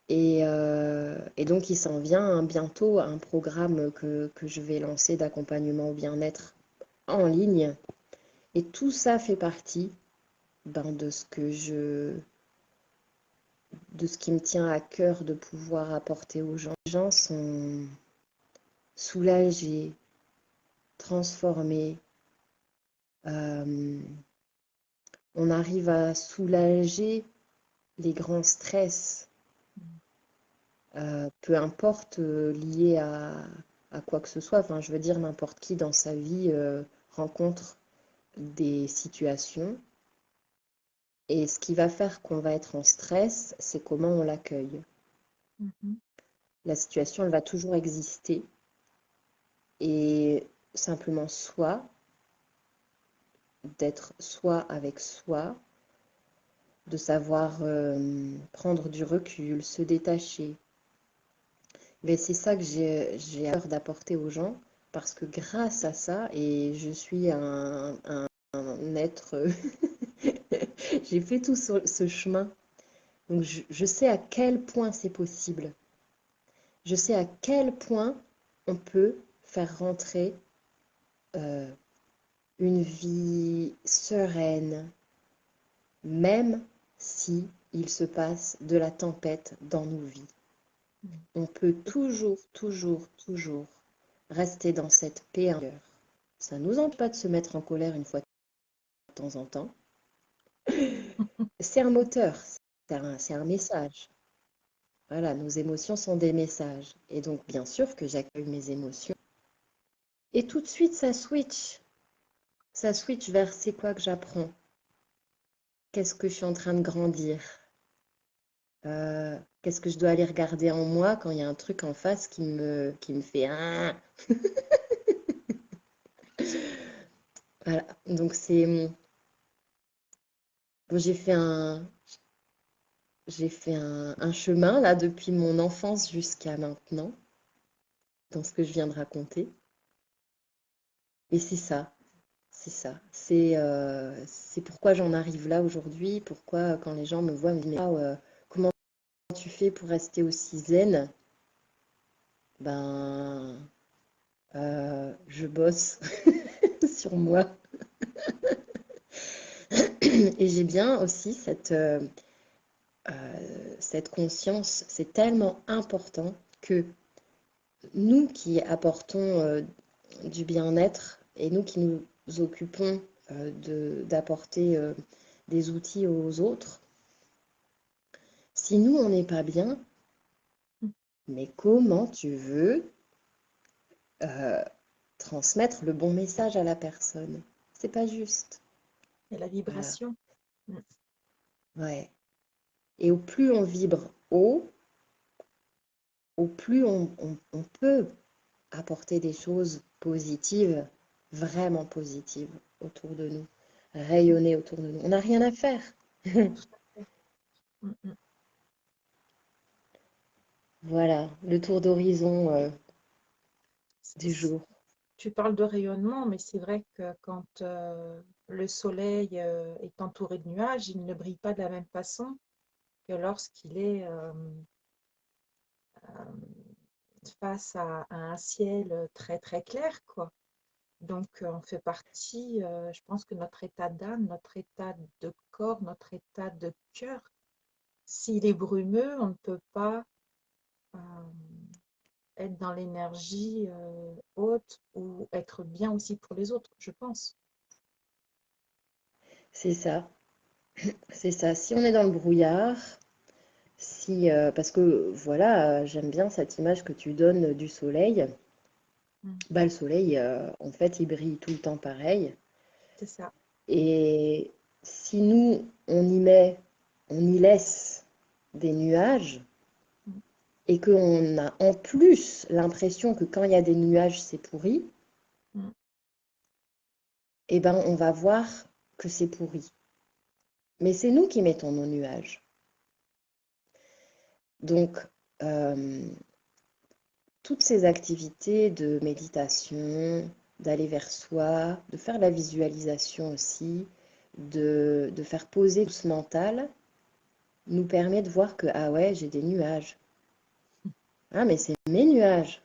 Et donc, il s'en vient bientôt un programme que je vais lancer d'accompagnement au bien-être en ligne. Et tout ça fait partie ben, de ce qui me tient à cœur de pouvoir apporter aux gens. Les gens sont soulagés, transformés. Euh, on arrive à soulager les grands stress, peu importe lié à quoi que ce soit. Enfin, je veux dire, n'importe qui dans sa vie rencontre des situations. Et ce qui va faire qu'on va être en stress, c'est comment on l'accueille. Mhm. La situation, elle va toujours exister. Et simplement d'être soi avec soi, de savoir prendre du recul, se détacher, Mais c'est ça que j'ai à cœur d'apporter aux gens, parce que grâce à ça, et je suis un être, j'ai fait tout ce chemin, donc je sais à quel point c'est possible. Je sais à quel point on peut faire rentrer euh, une vie sereine, même si il se passe de la tempête dans nos vies. Mm. On peut toujours, toujours, toujours rester dans cette paix intérieure. Ça ne nous empêche pas de se mettre en colère une fois de temps en temps. C'est un moteur, c'est un message. Voilà, nos émotions sont des messages. Et donc, bien sûr que j'accueille mes émotions. Et tout de suite, ça switch. Ça switch vers c'est quoi que j'apprends? Qu'est-ce que je suis en train de grandir? Qu'est-ce que je dois aller regarder en moi quand il y a un truc en face qui me fait ah. Voilà. Donc bon, j'ai fait un chemin là depuis mon enfance jusqu'à maintenant, dans ce que je viens de raconter. Et c'est ça, c'est ça. C'est pourquoi j'en arrive là aujourd'hui, pourquoi quand les gens me voient, ils me disent, mais waouh, comment tu fais pour rester aussi zen? Ben, je bosse sur moi. Et j'ai bien aussi cette conscience, c'est tellement important que nous qui apportons du bien-être et nous qui nous occupons d'apporter des outils aux autres, si nous on n'est pas bien, mais comment tu veux euh, transmettre le bon message à la personne? C'est pas juste. Et la Voilà. vibration. Mm. Ouais. Et au plus on vibre haut, au plus on peut apporter des choses positives, vraiment positives autour de nous, rayonner autour de nous. On n'a rien à faire. Tout à fait. Mm, mm. Voilà, le tour d'horizon du C'est- jour. Tu parles de rayonnement, mais c'est vrai que quand le soleil est entouré de nuages, il ne brille pas de la même façon que lorsqu'il est face à un ciel très très clair, quoi. Donc on fait partie, je pense que notre état d'âme, notre état de corps, notre état de cœur, s'il est brumeux, on ne peut pas euh, être dans l'énergie haute ou être bien aussi pour les autres, je pense. C'est ça, c'est ça. Si on est dans le brouillard, si parce que voilà, j'aime bien cette image que tu donnes du soleil. Mm. Bah, le soleil, en fait, il brille tout le temps pareil. C'est ça. Et si nous, on y laisse des nuages, Mm. et qu'on a en plus l'impression que quand il y a des nuages, c'est pourri, Mm. eh ben on va voir que c'est pourri. Mais c'est nous qui mettons nos nuages. Donc, euh, toutes ces activités de méditation, d'aller vers soi, de faire la visualisation aussi, de faire poser tout ce mental, nous permet de voir que, ah ouais, j'ai des nuages. Ah, mais c'est mes nuages.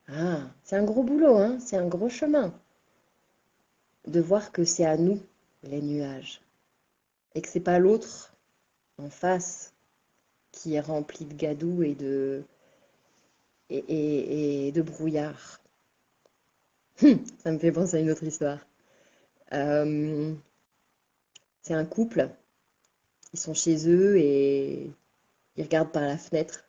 Ah, c'est un gros boulot, hein, c'est un gros chemin. De voir que c'est à nous les nuages et que c'est pas l'autre en face qui est rempli de gadou et de brouillard. Ça me fait penser à une autre histoire. Euh, c'est un couple, ils sont chez eux et ils regardent par la fenêtre.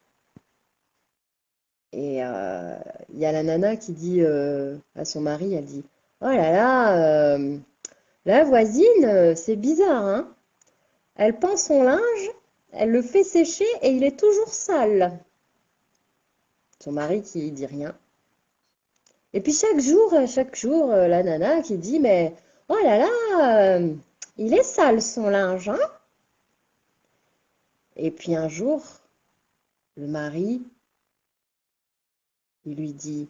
Et il y a la nana qui dit à son mari, elle dit, oh là là, la voisine, c'est bizarre, hein? Elle pend son linge, elle le fait sécher et il est toujours sale. Son mari qui dit rien. Et puis chaque jour, la nana qui dit, mais oh là là, il est sale son linge, hein? Et puis un jour, le mari Il lui dit,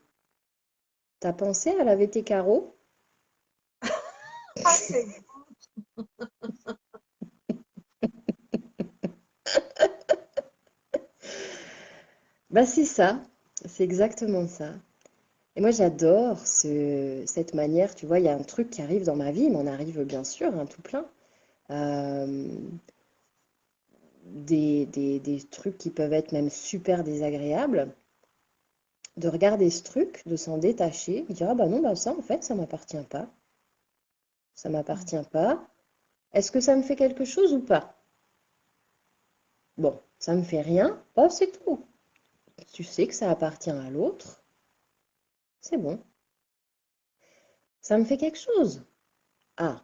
t'as pensé à laver tes carreaux? Ah, c'est Bah c'est ça, c'est exactement ça. Et moi j'adore cette manière, tu vois, il y a un truc qui arrive dans ma vie, il m'en arrive bien sûr, hein, tout plein. Euh, des trucs qui peuvent être même super désagréables, de regarder ce truc, de s'en détacher, de dire, ah bah non, bah ça en fait, ça m'appartient pas. Ça m'appartient pas. Est-ce que ça me fait quelque chose ou pas? Bon, ça me fait rien, oh, c'est tout. Tu sais que ça appartient à l'autre, c'est bon. Ça me fait quelque chose. Ah,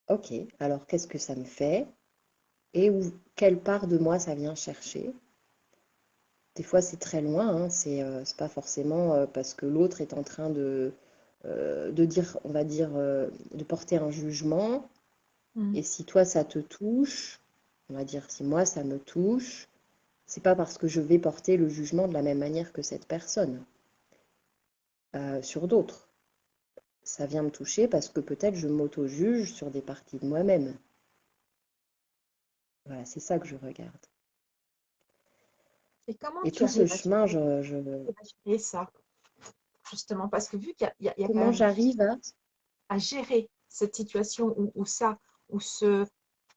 ok. Alors qu'est-ce que ça me fait? Et où, quelle part de moi ça vient chercher? Des fois, c'est très loin, hein, c'est pas forcément parce que l'autre est en train de dire, on va dire, de porter un jugement. Mm. Et si toi, ça te touche, on va dire, si moi, ça me touche, c'est pas parce que je vais porter le jugement de la même manière que cette personne sur d'autres. Ça vient me toucher parce que peut-être je m'auto-juge sur des parties de moi-même. Voilà, c'est ça que je regarde. Et comment Et tu tout ce arrives chemin, à gérer ça, justement? Parce que vu qu'il y a quand comment même j'arrive à gérer cette situation ou ce,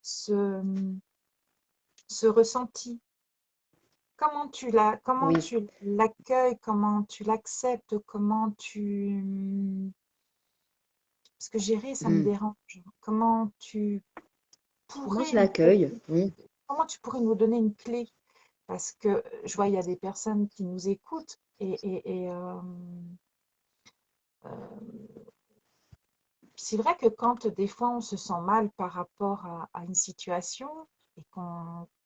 ce ressenti, comment Oui. tu l'accueilles, comment tu l'acceptes, parce que gérer, ça me Hmm. dérange. Comment tu Comment pourrais je l'accueille? Hmm. comment tu pourrais nous donner une clé? Parce que je vois, il y a des personnes qui nous écoutent euh, c'est vrai que quand des fois on se sent mal par rapport à une situation et que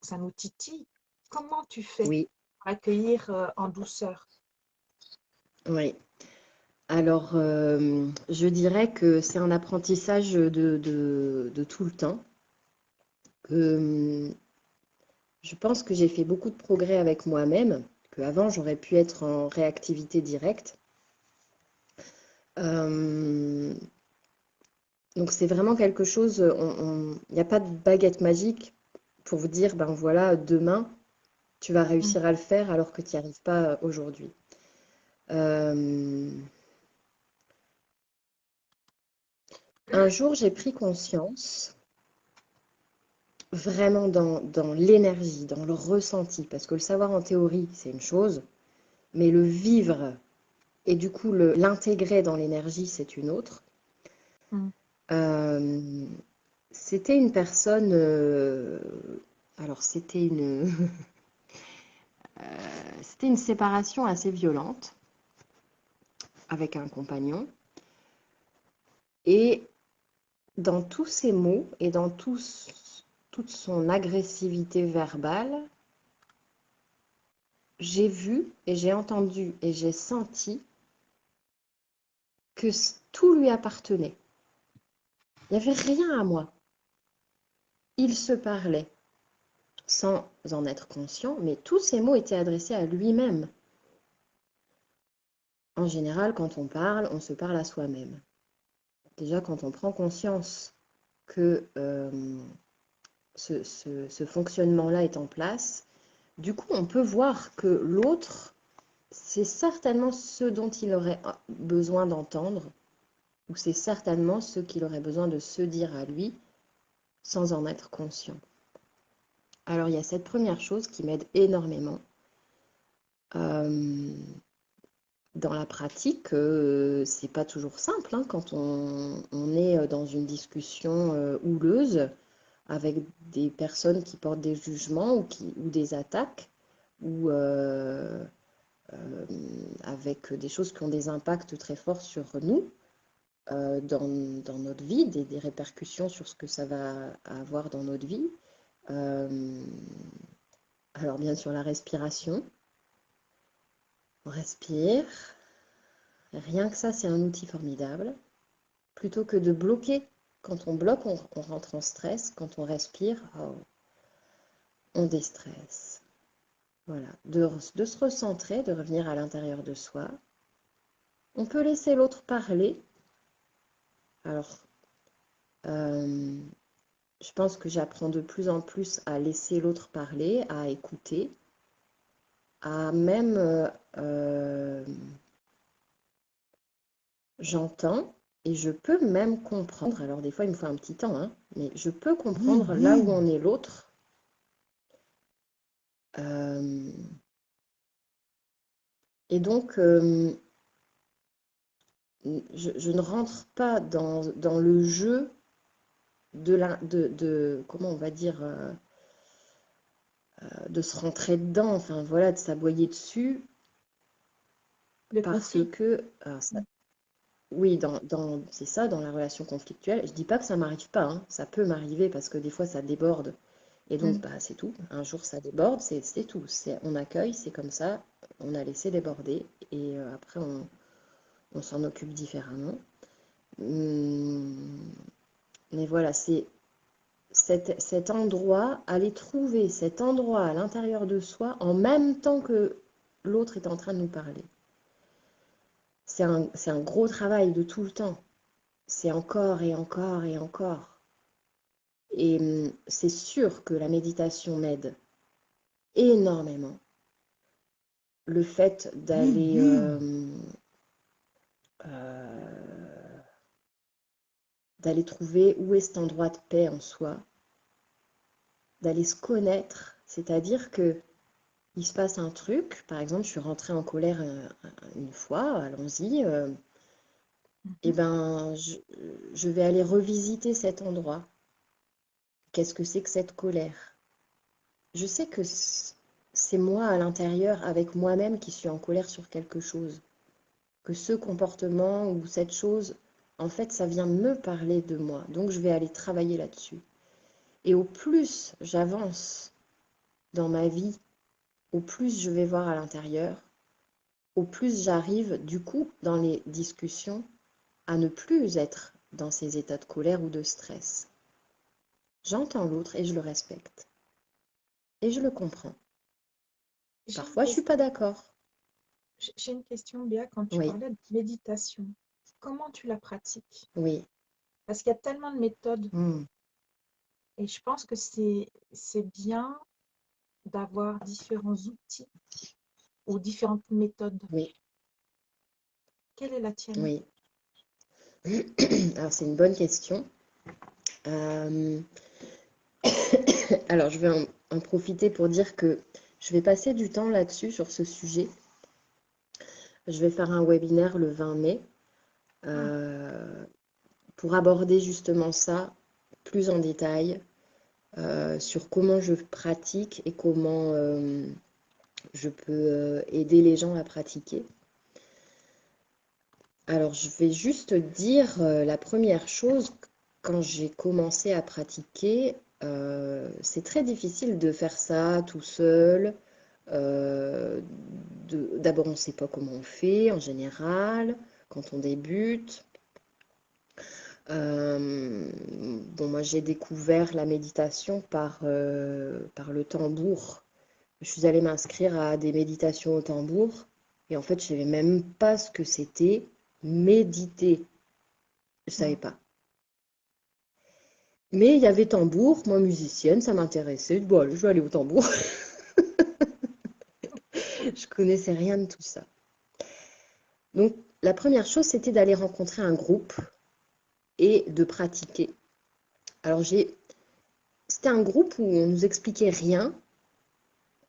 ça nous titille, comment tu fais Oui, pour accueillir en douceur? oui. Alors, je dirais que c'est un apprentissage de tout le temps. Que, je pense que j'ai fait beaucoup de progrès avec moi-même, qu'avant j'aurais pu être en réactivité directe. Euh, donc c'est vraiment quelque chose, il n'y a pas de baguette magique pour vous dire, ben voilà, demain, tu vas Mm. réussir à le faire alors que tu n'y arrives pas aujourd'hui. Euh, un jour, j'ai pris conscience vraiment dans l'énergie, dans le ressenti, parce que le savoir en théorie, c'est une chose, mais le vivre et du coup l'intégrer dans l'énergie, c'est une autre. Mm. Euh, c'était une personne, alors c'était une séparation assez violente avec un compagnon, et dans tous ses mots et dans toute son agressivité verbale, j'ai vu et j'ai entendu et j'ai senti que tout lui appartenait. Il n'y avait rien à moi. Il se parlait sans en être conscient, mais tous ces mots étaient adressés à lui-même. En général, quand on parle, on se parle à soi-même. Déjà, quand on prend conscience que ce fonctionnement-là est en place, du coup, on peut voir que l'autre, c'est certainement ce dont il aurait besoin d'entendre, ou c'est certainement ce qu'il aurait besoin de se dire à lui sans en être conscient. Alors, il y a cette première chose qui m'aide énormément. Euh, Dans la pratique, c'est pas toujours simple hein, quand on est dans une discussion houleuse avec des personnes qui portent des jugements ou des attaques ou euh, avec des choses qui ont des impacts très forts sur nous dans notre vie, des répercussions sur ce que ça va avoir dans notre vie. Euh, alors bien sûr la respiration, on respire, rien que ça c'est un outil formidable. Plutôt que de bloquer. Quand on bloque, on rentre en stress. Quand on respire, oh, on déstresse. Voilà, de se recentrer, de revenir à l'intérieur de soi. On peut laisser l'autre parler. Alors, euh, je pense que j'apprends de plus en plus à laisser l'autre parler, à écouter, à même, j'entends et je peux même comprendre. Alors des fois, il me faut un petit temps, hein, mais je peux comprendre là où en est l'autre. Euh, et donc, je ne rentre pas dans le jeu comment on va dire, de se rentrer dedans, enfin voilà, de s'aboyer dessus, Le parce conflit. que, alors, oui, c'est ça, dans la relation conflictuelle. Je dis pas que ça m'arrive pas, hein, ça peut m'arriver parce que des fois ça déborde. Et donc, Mm. bah, c'est tout. Un jour, ça déborde, c'est tout. On accueille, c'est comme ça. On a laissé déborder. Et après, on s'en occupe différemment. Hum, mais voilà, c'est cet endroit, aller trouver cet endroit à l'intérieur de soi en même temps que l'autre est en train de nous parler. C'est un gros travail de tout le temps. C'est encore et encore et encore. Et c'est sûr que la méditation m'aide énormément. Le fait d'aller euh, d'aller trouver où est cet endroit de paix en soi, d'aller se connaître, c'est-à-dire que il se passe un truc, par exemple, je suis rentrée en colère une fois, allons-y, et Mhm. ben je vais aller revisiter cet endroit. Qu'est-ce que c'est que cette colère? Je sais que c'est moi à l'intérieur, avec moi-même, qui suis en colère sur quelque chose. Que ce comportement ou cette chose, en fait, ça vient me parler de moi. Donc, je vais aller travailler là-dessus. Et au plus j'avance dans ma vie, au plus je vais voir à l'intérieur, au plus j'arrive, du coup, dans les discussions, à ne plus être dans ces états de colère ou de stress. J'entends l'autre et je le respecte. Et je le comprends. J'ai une Parfois, je suis pas question, d'accord. j'ai une question, Béa, quand tu Oui, parlais de méditation. Comment tu la pratiques? oui. Parce qu'il y a tellement de méthodes Hmm, et je pense que c'est bien d'avoir différents outils ou différentes méthodes. oui, Quelle est la tienne? oui. Alors, c'est une bonne question. Euh, alors, je vais en profiter pour dire que je vais passer du temps là-dessus, sur ce sujet. Je vais faire un webinaire le 20 mai Ah, euh, pour aborder justement ça plus en détail, sur comment je pratique et comment je peux aider les gens à pratiquer. Alors, je vais juste dire la première chose, quand j'ai commencé à pratiquer, c'est très difficile de faire ça tout seul. Euh, D'abord, on ne sait pas comment on fait en général quand on débute. Bon, moi, j'ai découvert la méditation par le tambour. Je suis allée m'inscrire à des méditations au tambour et en fait, je ne savais même pas ce que c'était méditer. Je savais mm. pas. Mais il y avait tambour, moi musicienne, ça m'intéressait. Bon, allez, je vais aller au tambour. Je connaissais rien de tout ça. Donc, la première chose, c'était d'aller rencontrer un groupe et de pratiquer. Alors, c'était un groupe où on nous expliquait rien.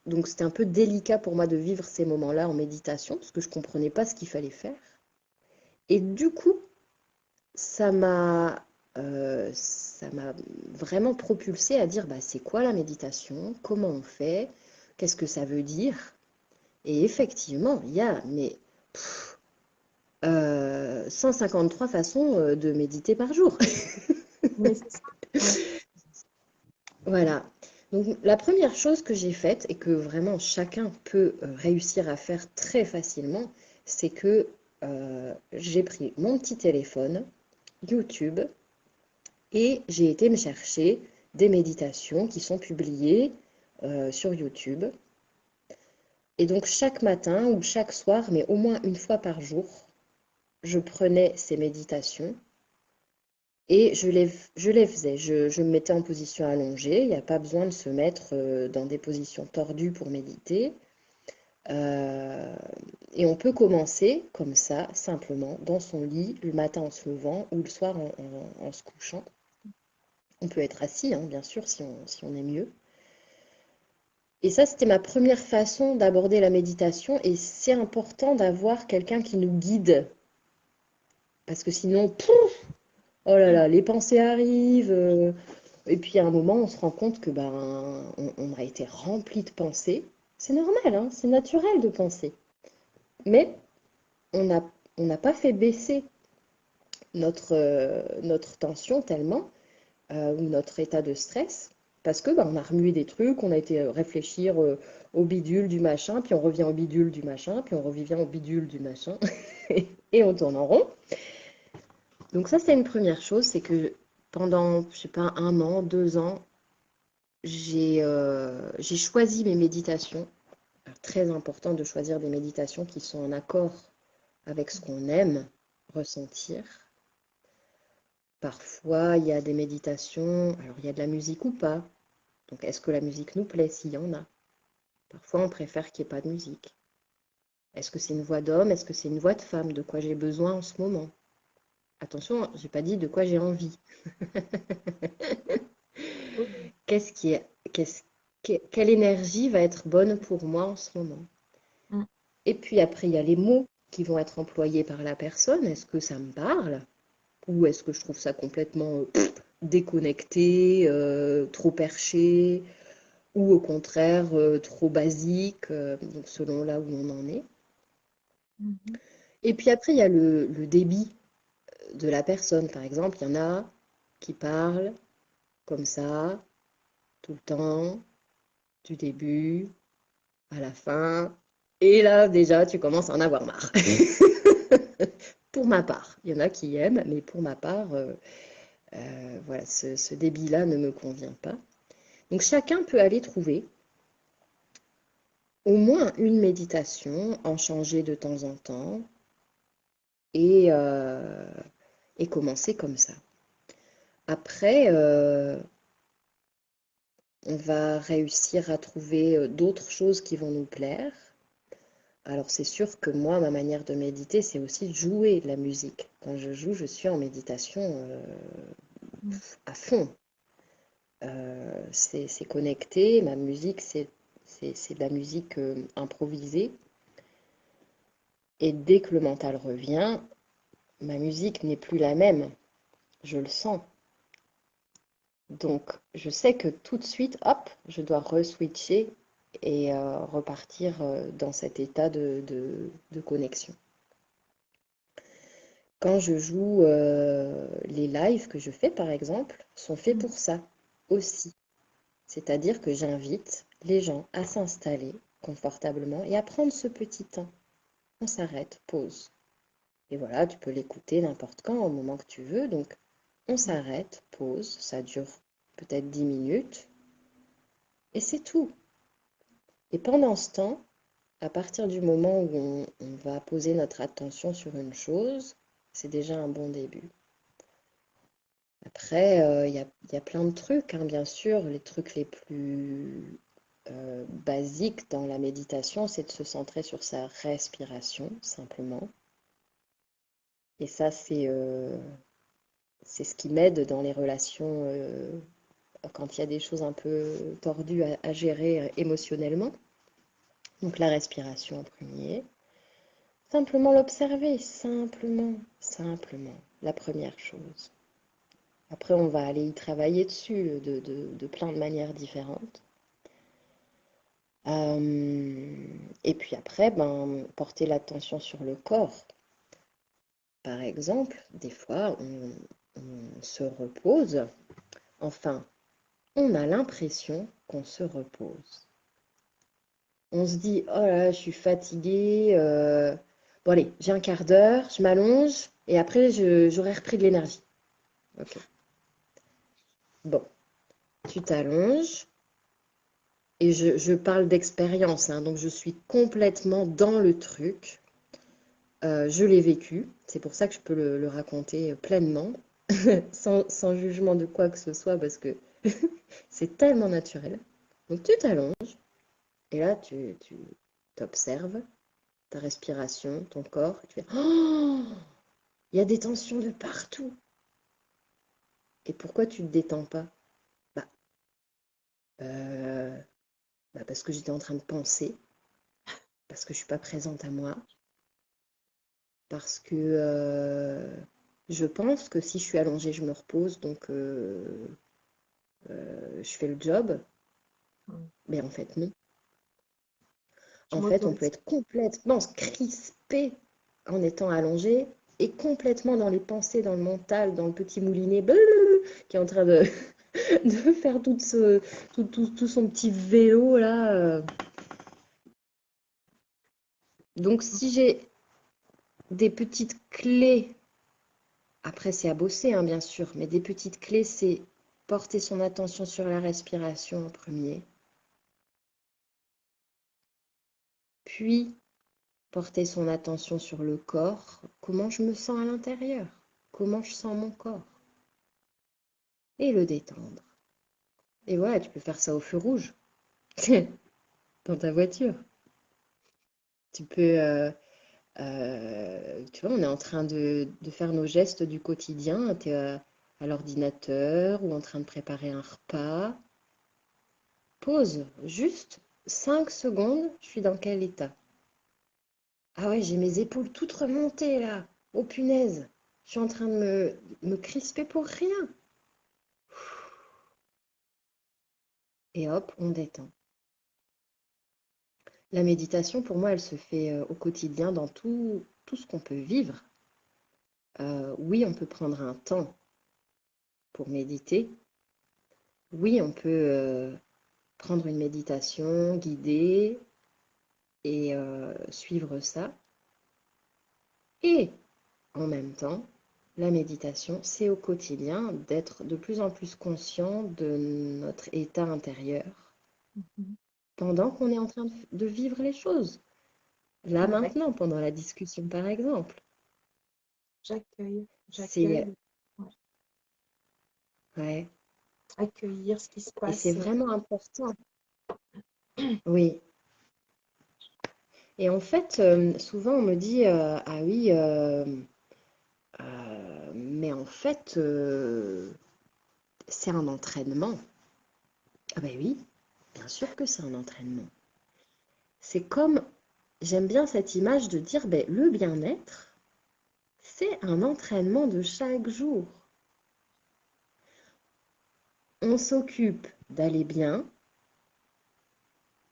Donc, c'était un peu délicat pour moi de vivre ces moments-là en méditation parce que je comprenais pas ce qu'il fallait faire. Et du coup, ça m'a ça m'a vraiment propulsée à dire bah, c'est quoi la méditation? Comment on fait? Qu'est-ce que ça veut dire? Et effectivement, il y a 153 façons de méditer par jour. Mais c'est ça. Ouais. Voilà. Donc, la première chose que j'ai faite et que vraiment chacun peut réussir à faire très facilement, c'est que j'ai pris mon petit téléphone, YouTube, et j'ai été me chercher des méditations qui sont publiées sur YouTube. Et donc chaque matin ou chaque soir, mais au moins une fois par jour, je prenais ces méditations et je les faisais. Je me mettais en position allongée. Il n'y a pas besoin de se mettre dans des positions tordues pour méditer. Euh, et on peut commencer comme ça, simplement, dans son lit, le matin en se levant ou le soir en se couchant. On peut être assis, hein, bien sûr, si on est mieux. Et ça, c'était ma première façon d'aborder la méditation. Et c'est important d'avoir quelqu'un qui nous guide. Parce que sinon, pouf, oh là là, les pensées arrivent. Et puis à un moment, on se rend compte que on a été rempli de pensées. C'est normal, hein, c'est naturel de penser. Mais on n'a on n'a pas fait baisser notre tension tellement, ou notre état de stress, parce que on a remué des trucs, on a été réfléchir au bidule du machin, puis on revient au bidule du machin, puis on revient au bidule du machin, et on tourne en rond. Donc ça, c'est une première chose, c'est que pendant, je sais pas, 1 an, 2 ans, j'ai choisi mes méditations. Alors, très important de choisir des méditations qui sont en accord avec ce qu'on aime ressentir. Parfois, il y a des méditations, alors il y a de la musique ou pas. Donc, est-ce que la musique nous plaît s'il y en a? Parfois, on préfère qu'il n'y ait pas de musique. Est-ce que c'est une voix d'homme? Est-ce que c'est une voix de femme? De quoi j'ai besoin en ce moment? Attention, j'ai pas dit de quoi j'ai envie. Qu'est-ce qui est, qu'est-ce, quelle énergie va être bonne pour moi en ce moment? Mm. Et puis après, il y a les mots qui vont être employés par la personne. Est-ce que ça me parle? Ou est-ce que je trouve ça complètement déconnecté, trop perché? Ou au contraire trop basique, donc selon là où on en est. Mhm. Et puis après, il y a le débit de la personne. Par exemple, il y en a qui parlent comme ça, tout le temps, du début à la fin. Et là, déjà, tu commences à en avoir marre. Pour ma part, il y en a qui aiment, mais pour ma part, voilà, ce débit-là ne me convient pas. Donc chacun peut aller trouver au moins une méditation, en changer de temps en temps, et, euh, et commencer comme ça. Après, on va réussir à trouver d'autres choses qui vont nous plaire. Alors c'est sûr que moi, ma manière de méditer, c'est aussi de jouer de la musique. Quand je joue, je suis en méditation Mm. à fond. C'est connecté, ma musique, c'est de la musique improvisée. Et dès que le mental revient, ma musique n'est plus la même. Je le sens. Donc, je sais que tout de suite, hop, je dois re-switcher et repartir dans cet état de connexion. Quand je joue, les lives que je fais, par exemple, sont faits Mm. pour ça aussi. C'est-à-dire que j'invite les gens à s'installer confortablement et à prendre ce petit temps. On s'arrête, pause. Et voilà, tu peux l'écouter n'importe quand, au moment que tu veux. Donc, on s'arrête, pause, ça dure peut-être 10 minutes, et c'est tout. Et pendant ce temps, à partir du moment où on va poser notre attention sur une chose, c'est déjà un bon début. Après, il y a plein de trucs, hein, bien sûr. Les trucs les plus basiques dans la méditation, c'est de se centrer sur sa respiration, simplement. Et ça, c'est ce qui m'aide dans les relations, quand il y a des choses un peu tordues à gérer émotionnellement. Donc la respiration en premier. Simplement l'observer, simplement, simplement, la première chose. Après, on va aller y travailler dessus de plein de manières différentes. Et puis après, porter l'attention sur le corps. Par exemple, des fois, on se repose. Enfin, on a l'impression qu'on se repose. On se dit, oh là là, je suis fatiguée. Bon, allez, j'ai un quart d'heure, je m'allonge et après, j'aurai repris de l'énergie. Ok. Bon, tu t'allonges, Et je parle d'expérience, hein, donc je suis complètement dans le truc. Je l'ai vécu, c'est pour ça que je peux le raconter pleinement, sans jugement de quoi que ce soit, parce que c'est tellement naturel. Donc tu t'allonges, et là tu t'observes ta respiration, ton corps, et tu fais Oh! Il y a des tensions de partout. Et pourquoi tu ne te détends pas? Bah, euh, parce que j'étais en train de penser, parce que je suis pas présente à moi, parce que je pense que si je suis allongée, je me repose, donc je fais le job. Mm. Mais en fait, non. Je En fait, on peut m'autorise. être complètement crispé en étant allongé et complètement dans les pensées, dans le mental, dans le petit moulinet blablabla, qui est en train de faire tout son petit vélo là. Donc, si j'ai des petites clés, après c'est à bosser, hein, bien sûr, mais des petites clés, c'est porter son attention sur la respiration en premier, puis porter son attention sur le corps, comment je me sens à l'intérieur, comment je sens mon corps, et le détendre. Et voilà, tu peux faire ça au feu rouge, dans ta voiture. Tu peux, tu vois, on est en train de faire nos gestes du quotidien, tu es à l'ordinateur ou en train de préparer un repas. Pause, juste 5 secondes, je suis dans quel état? Ah ouais, j'ai mes épaules toutes remontées là. Oh punaise, je suis en train de me crisper pour rien. Et hop, on détend. La méditation, pour moi, elle se fait au quotidien dans tout ce qu'on peut vivre. Oui, on peut prendre un temps pour méditer. Oui, on peut prendre une méditation guidée et suivre ça. Et en même temps, la méditation, c'est au quotidien d'être de plus en plus conscient de notre état intérieur Mhm. pendant qu'on est en train de vivre les choses. Là Ouais, maintenant, pendant la discussion par exemple. j'accueille, C'est j'accueille, ouais. ouais, Accueillir ce qui se et c'est passe. vraiment important. Oui. Et en fait, souvent on me dit ah oui, mais en fait, c'est un entraînement. Ah ben oui, bien sûr que c'est un entraînement. C'est comme, j'aime bien cette image de dire, ben, le bien-être, c'est un entraînement de chaque jour. On s'occupe d'aller bien.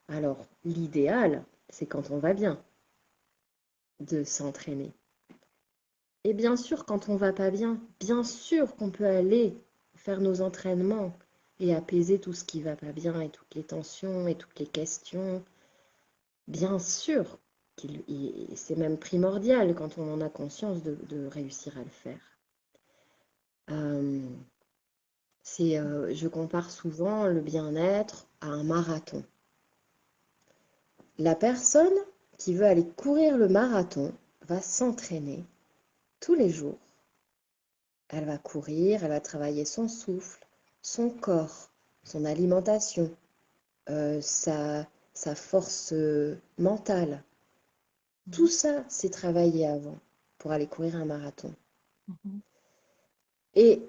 Alors, l'idéal, c'est quand on va bien, de s'entraîner. Et bien sûr, quand on va pas bien, bien sûr qu'on peut aller faire nos entraînements et apaiser tout ce qui va pas bien et toutes les tensions et toutes les questions. Bien sûr, c'est même primordial quand on en a conscience de réussir à le faire. Euh, je compare souvent le bien-être à un marathon. La personne qui veut aller courir le marathon va s'entraîner tous les jours. Elle va courir, elle va travailler son souffle, son corps, son alimentation, sa force mentale. Tout Mhm. ça, c'est travaillé avant pour aller courir un marathon. Mhm. Et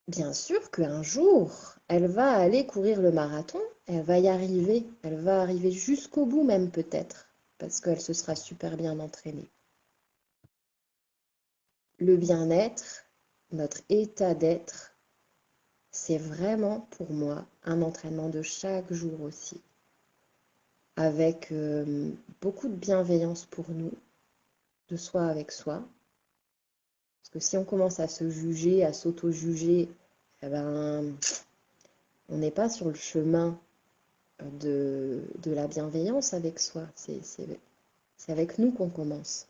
bien sûr qu'un jour, elle va aller courir le marathon, elle va y arriver, elle va arriver jusqu'au bout même peut-être, parce qu'elle se sera super bien entraînée. Le bien-être, notre état d'être, c'est vraiment pour moi un entraînement de chaque jour aussi, avec beaucoup de bienveillance pour nous, de soi avec soi. Parce que si on commence à se juger, à s'auto-juger, eh ben, on n'est pas sur le chemin de la bienveillance avec soi. C'est avec nous qu'on commence.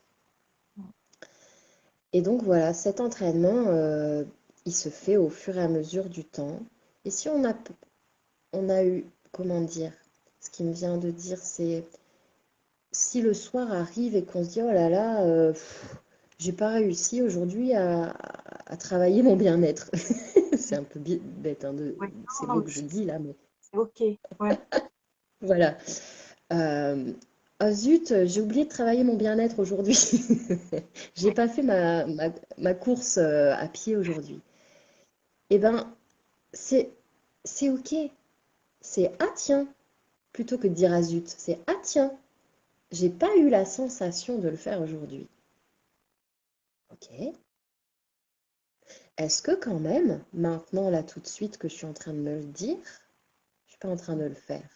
Et donc voilà, cet entraînement, il se fait au fur et à mesure du temps. Et si on a eu, comment dire, Ce qui me vient de dire, c'est si le soir arrive et qu'on se dit, oh là là, j'ai pas réussi aujourd'hui à travailler mon bien-être. C'est un peu bête, hein, Oui, ces non, mots mais que je dis là, mais c'est OK. Ouais. voilà. Ah zut, j'ai oublié de travailler mon bien-être aujourd'hui. J'ai pas fait ma course à pied aujourd'hui. Eh ben, c'est c'est OK. C'est ah tiens, plutôt que de dire ah zut, c'est ah tiens, j'ai pas eu la sensation de le faire aujourd'hui. OK. Est-ce que quand même, maintenant, là, tout de suite que je suis en train de me le dire, je suis pas en train de le faire?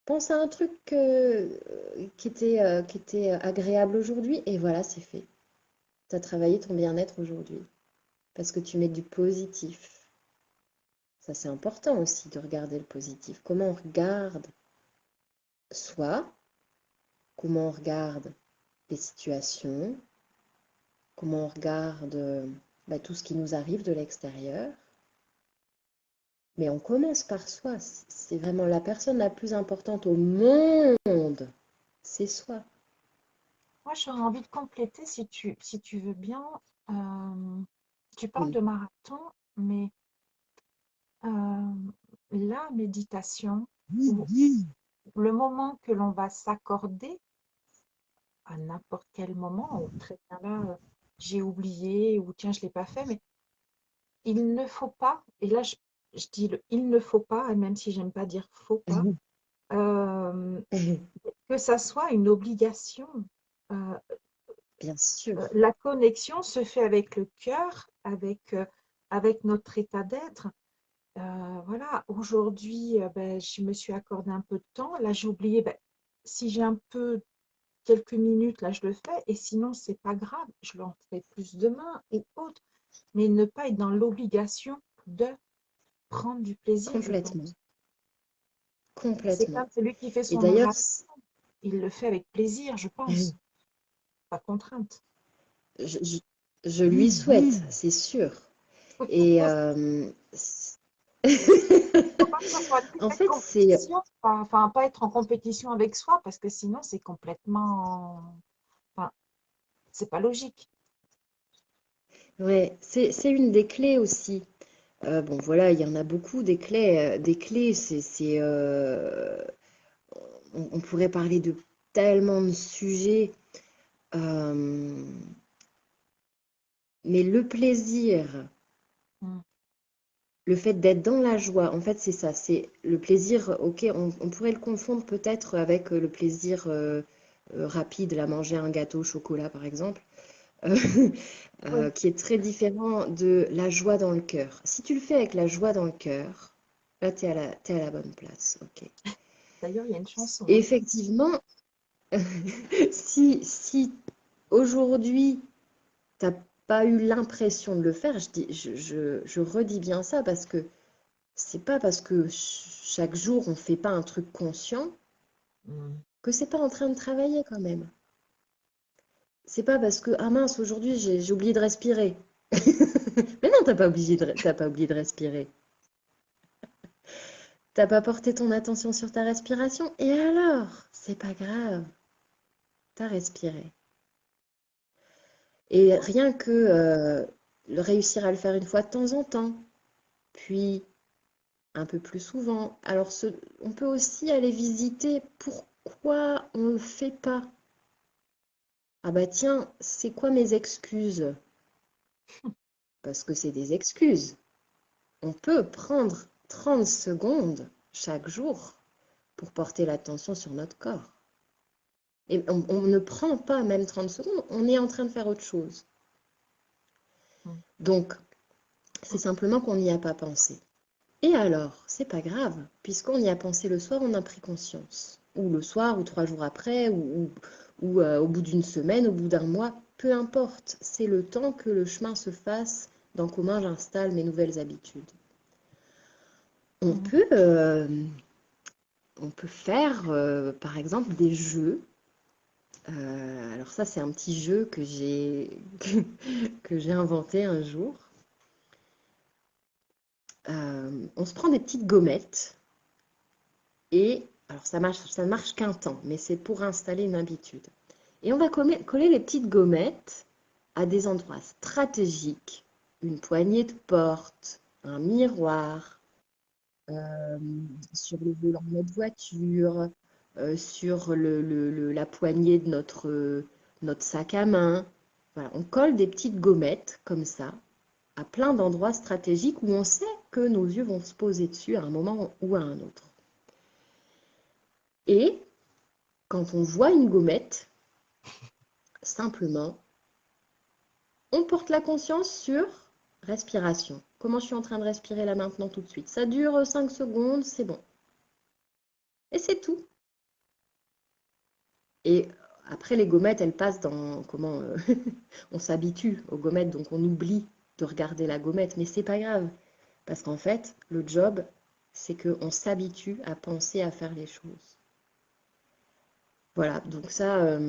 Pense à un truc qui était agréable aujourd'hui et voilà, c'est fait. Tu as travaillé ton bien-être aujourd'hui parce que tu mets du positif. Ça, c'est important aussi de regarder le positif. Comment on regarde soi, comment on regarde les situations, comment on regarde bah, tout ce qui nous arrive de l'extérieur. Mais on commence par soi. C'est vraiment la personne la plus importante au monde. C'est soi. Moi, j'aurais envie de compléter si tu veux bien. Euh, Tu parles Mm. de marathon, mais la méditation ou le moment que l'on va s'accorder à n'importe quel moment, ou très bien là, j'ai oublié, ou tiens, je ne l'ai pas fait, mais il ne faut pas, et là je dis le il ne faut pas, et même si j'aime pas dire faut pas, euh, que ça soit une obligation. Euh, Bien sûr. la connexion se fait avec le cœur, avec notre état d'être. Voilà, aujourd'hui, ben, je me suis accordé un peu de temps. Là, j'ai oublié, ben, si j'ai un peu quelques minutes, là, je le fais. Et sinon, c'est pas grave, je l'en ferai plus demain et autres. Mais ne pas être dans l'obligation de prendre du plaisir, je Complètement. pense. C'est Complètement. comme celui qui fait Et son d'ailleurs, marathon. Il le fait avec plaisir, je pense, pas contrainte. je, je- je lui souhaite, c'est sûr. Et Faut pas que ça soit en l'effet de fait, c'est compétition, enfin, pas être en compétition avec soi, parce que sinon, c'est complètement. Enfin, c'est pas logique. ouais, c'est une des clés aussi. Bon, voilà, il y en a beaucoup des clés. Des clés, on pourrait parler de tellement de sujets. euh, mais le plaisir, Mm. le fait d'être dans la joie, en fait, c'est ça. C'est le plaisir. Ok, on pourrait le confondre peut-être avec le plaisir rapide, là, manger un gâteau au chocolat, par exemple. euh, Oui, qui est très différent de la joie dans le cœur. Si tu le fais avec la joie dans le cœur, là, t'es à la bonne place. Ok. d'ailleurs, il y a une chanson, Et hein. effectivement, si aujourd'hui, t'as pas eu l'impression de le faire, je redis bien ça parce que c'est pas parce que chaque jour on fait pas un truc conscient Mm. que c'est pas en train de travailler quand même. C'est pas parce que ah mince aujourd'hui j'ai oublié de respirer. Mais non, t'as pas oublié de respirer. T'as pas porté ton attention sur ta respiration. Et alors? C'est pas grave. T'as respiré. Et rien que le réussir à le faire une fois de temps en temps, puis un peu plus souvent. Alors, on peut aussi aller visiter pourquoi on le fait pas. Ah bah tiens, c'est quoi mes excuses? Parce que c'est des excuses. On peut prendre 30 secondes chaque jour pour porter l'attention sur notre corps. Et on ne prend pas même 30 secondes, on est en train de faire autre chose. Mm. Donc, c'est simplement qu'on n'y a pas pensé. Et alors, c'est pas grave, puisqu'on y a pensé le soir, on a pris conscience. Ou le soir, ou 3 jours après, ou au bout d'une semaine, au bout d'un mois, peu importe. C'est le temps que le chemin se fasse dans comment j'installe mes nouvelles habitudes. On Mm. peut, euh, on peut faire, par exemple, des jeux. Alors ça, c'est un petit jeu que que j'ai inventé un jour. On se prend des petites gommettes Et alors ça ne marche qu'un temps, mais c'est pour installer une habitude. Et on va coller les petites gommettes à des endroits stratégiques, une poignée de porte, un miroir, euh, sur le volant de notre voiture, sur la poignée de notre sac à main. Voilà, on colle des petites gommettes comme ça à plein d'endroits stratégiques où on sait que nos yeux vont se poser dessus à un moment ou à un autre. Et quand on voit une gommette, simplement, on porte la conscience sur respiration. Comment je suis en train de respirer là maintenant tout de suite? Ça dure 5 secondes, c'est bon. Et c'est tout. Et après, les gommettes, elles passent dans comment on s'habitue aux gommettes, donc on oublie de regarder la gommette, mais c'est pas grave. Parce qu'en fait, le job, c'est qu'on s'habitue à penser à faire les choses. Voilà, donc ça,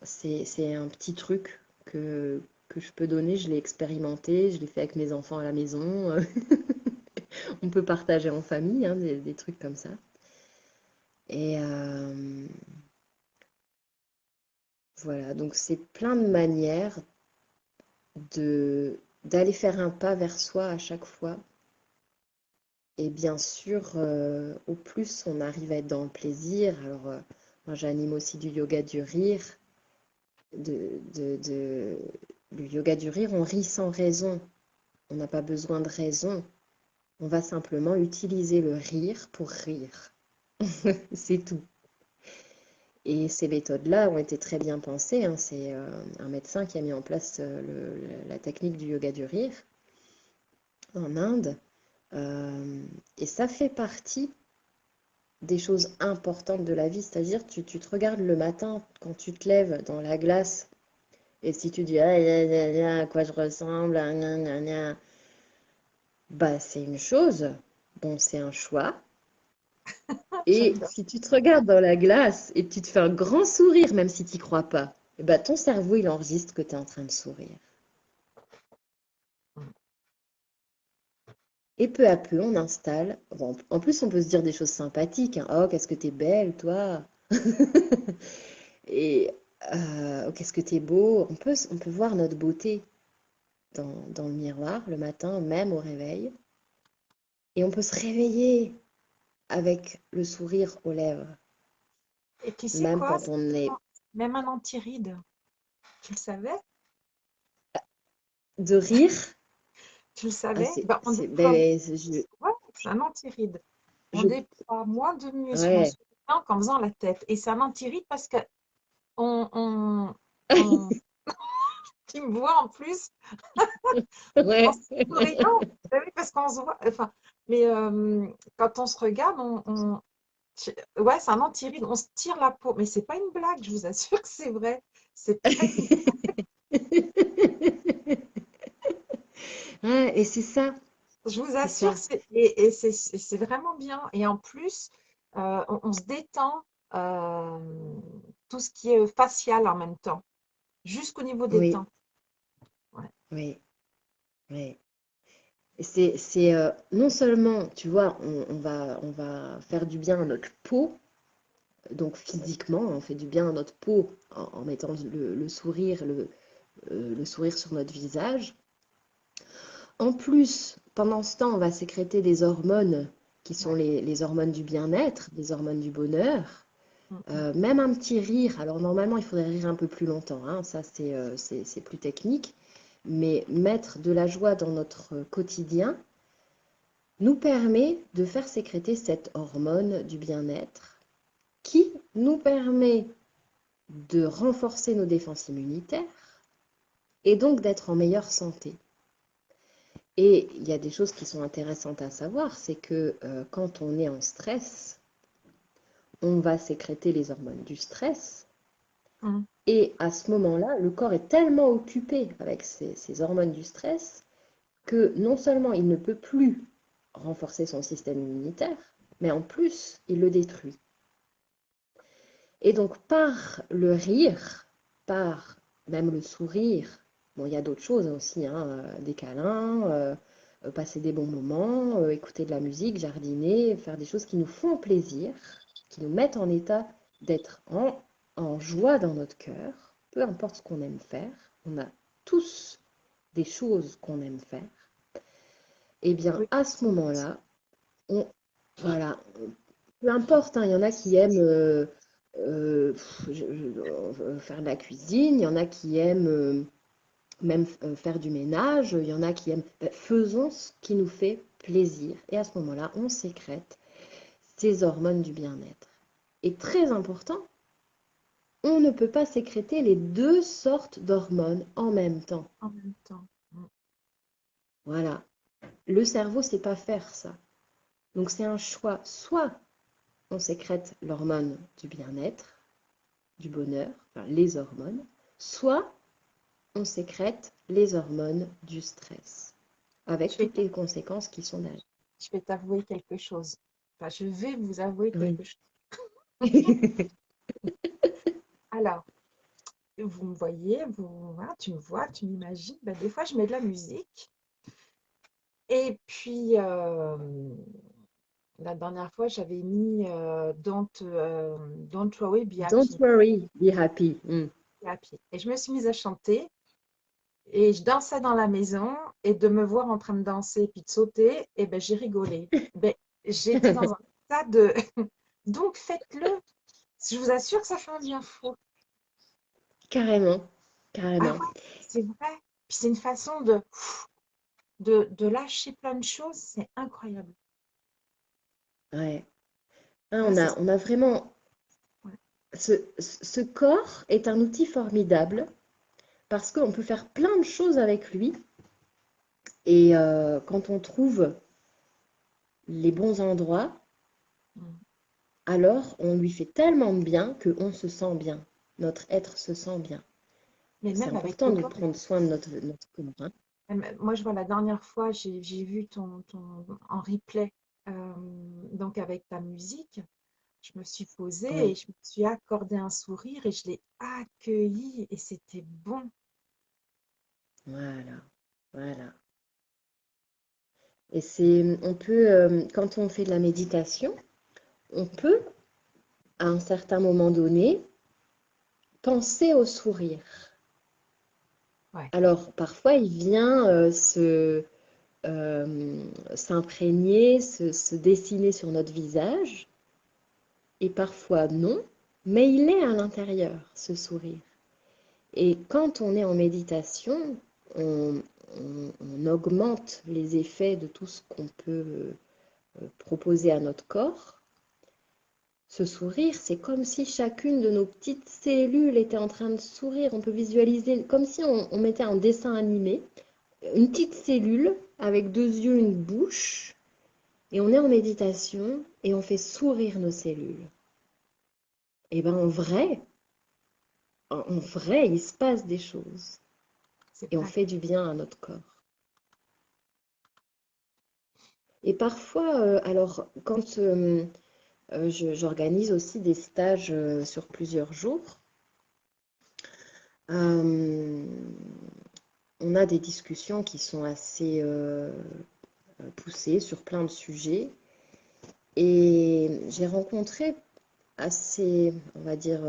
c'est un petit truc que je peux donner. Je l'ai expérimenté, je l'ai fait avec mes enfants à la maison. On peut partager en famille, hein, des trucs comme ça. Et voilà, donc c'est plein de manières d'aller faire un pas vers soi à chaque fois. Et bien sûr, au plus on arrive à être dans le plaisir. Alors, moi j'anime aussi du yoga du rire. Le yoga du rire, on rit sans raison. On n'a pas besoin de raison. On va simplement utiliser le rire pour rire. C'est tout. Et ces méthodes-là ont été très bien pensées, hein. C'est un médecin qui a mis en place la technique du yoga du rire en Inde. Et ça fait partie des choses importantes de la vie. C'est-à-dire, tu te regardes le matin quand tu te lèves dans la glace et si tu dis ah, à quoi je ressemble, ah, gna, gna, gna, bah c'est une chose. Bon, c'est un choix. Et J'adore. si tu te regardes dans la glace et tu te fais un grand sourire, même si tu n'y crois pas, eh ben, ton cerveau, il enregistre que tu es en train de sourire. Et peu à peu, on installe. Bon, en plus, on peut se dire des choses sympathiques, hein. Oh, qu'est-ce que t'es belle, toi! Et oh, qu'est-ce que t'es beau! On peut voir notre beauté dans le miroir le matin, même au réveil. Et on peut se réveiller avec le sourire aux lèvres, Et tu sais même quoi? quand on est Même un anti-rides, tu le savais? de rire. Tu le Ah, savais? Ben, on déploie, ben, ouais, c'est un anti-rides. On je, déploie moins de muscles en ouais. souriant qu'en faisant la tête. Et c'est un anti-ride parce que on, on, on- tu me vois en plus en Ouais. souriant. Ben oui, parce qu'on se voit. Enfin, mais quand on se regarde, ouais, c'est un anti-ride. On se tire la peau. Mais c'est pas une blague, je vous assure que c'est vrai. C'est pas une Ouais, et c'est ça, Je vous c'est assure, ça. c'est vraiment bien. Et en plus, on se détend euh, tout ce qui est facial en même temps, jusqu'au niveau des Oui, tempes. Ouais. oui, oui. Et non seulement, tu vois, on va faire du bien à notre peau, donc physiquement, on fait du bien à notre peau en mettant le sourire, le sourire sur notre visage. En plus, pendant ce temps, on va sécréter des hormones qui sont Ouais. les hormones du bien-être, des hormones du bonheur. Mm, mm. Même un petit rire, alors normalement il faudrait rire un peu plus longtemps, hein, ça c'est plus technique, mais mettre de la joie dans notre quotidien nous permet de faire sécréter cette hormone du bien-être qui nous permet de renforcer nos défenses immunitaires et donc d'être en meilleure santé. Et il y a des choses qui sont intéressantes à savoir, c'est que quand on est en stress, on va sécréter les hormones du stress. Mm. Et à ce moment-là, le corps est tellement occupé avec ces hormones du stress que non seulement il ne peut plus renforcer son système immunitaire, mais en plus, il le détruit. Et donc, par le rire, par même le sourire, bon, il y a d'autres choses aussi, hein, des câlins, passer des bons moments, écouter de la musique, jardiner, faire des choses qui nous font plaisir. qui nous mettent en état d'être en joie dans notre cœur, peu importe ce qu'on aime faire, on a tous des choses qu'on aime faire, et bien Oui, à ce moment-là, voilà, peu importe, hein, il y en a qui aiment faire de la cuisine, il y en a qui aiment même faire du ménage, il y en a qui aiment. Ben, faisons ce qui nous fait plaisir. Et à ce moment-là, on sécrète ces hormones du bien-être. Et très important, on ne peut pas sécréter les deux sortes d'hormones en même temps. en même temps. Voilà. Le cerveau ne sait pas faire ça. Donc c'est un choix. Soit on sécrète l'hormone du bien-être, du bonheur, enfin les hormones, soit on sécrète les hormones du stress, avec Je vais toutes les conséquences qui sont derrière. je vais t'avouer quelque chose. Enfin, je vais vous avouer Oui. quelque chose. Alors, vous me voyez, voilà, tu me vois, tu m'imagines. Ben, des fois, je mets de la musique. Et puis, la dernière fois, j'avais mis Don't Worry, Be Don't Happy. worry, be happy. Mm. Be Happy. Et je me suis mise à chanter. Et je dansais dans la maison. Et de me voir en train de danser puis de sauter, et ben, j'ai rigolé. Ben, j'étais dans un état de... Donc, faites-le. Je vous assure que ça fait un bien fou. Carrément, Ah carrément. ouais, c'est vrai. Puis c'est une façon de lâcher plein de choses. C'est incroyable. Ouais. Hein, Ah, c'est ça. on a vraiment. Ouais. Ce corps est un outil formidable parce qu'on peut faire plein de choses avec lui. Et quand on trouve les bons endroits, Mm. alors on lui fait tellement de bien qu'on se sent bien. Notre être se sent bien. Mais C'est même avec important le de corps. prendre soin de notre corps. Hein. Moi, je vois la dernière fois, j'ai vu ton en replay, euh, donc avec ta musique. Je me suis posée et Oui, je me suis accordé un sourire et je l'ai accueilli et c'était bon. voilà, voilà. Et on peut, quand on fait de la méditation, on peut, à un certain moment donné, penser au sourire. Ouais. Alors, parfois, il vient s'imprégner, se dessiner sur notre visage, et parfois non, mais il est à l'intérieur, ce sourire. Et quand on est en méditation, on, on augmente les effets de tout ce qu'on peut proposer à notre corps. Ce sourire, c'est comme si chacune de nos petites cellules était en train de sourire. On peut visualiser comme si on mettait un dessin animé, une petite cellule avec deux yeux, une bouche, et on est en méditation et on fait sourire nos cellules. Et bien en vrai, il se passe des choses C'est et on vrai. fait du bien à notre corps. Et parfois, alors quand j'organise aussi des stages sur plusieurs jours, euh, on a des discussions qui sont assez poussées sur plein de sujets. Et j'ai rencontré assez, on va dire,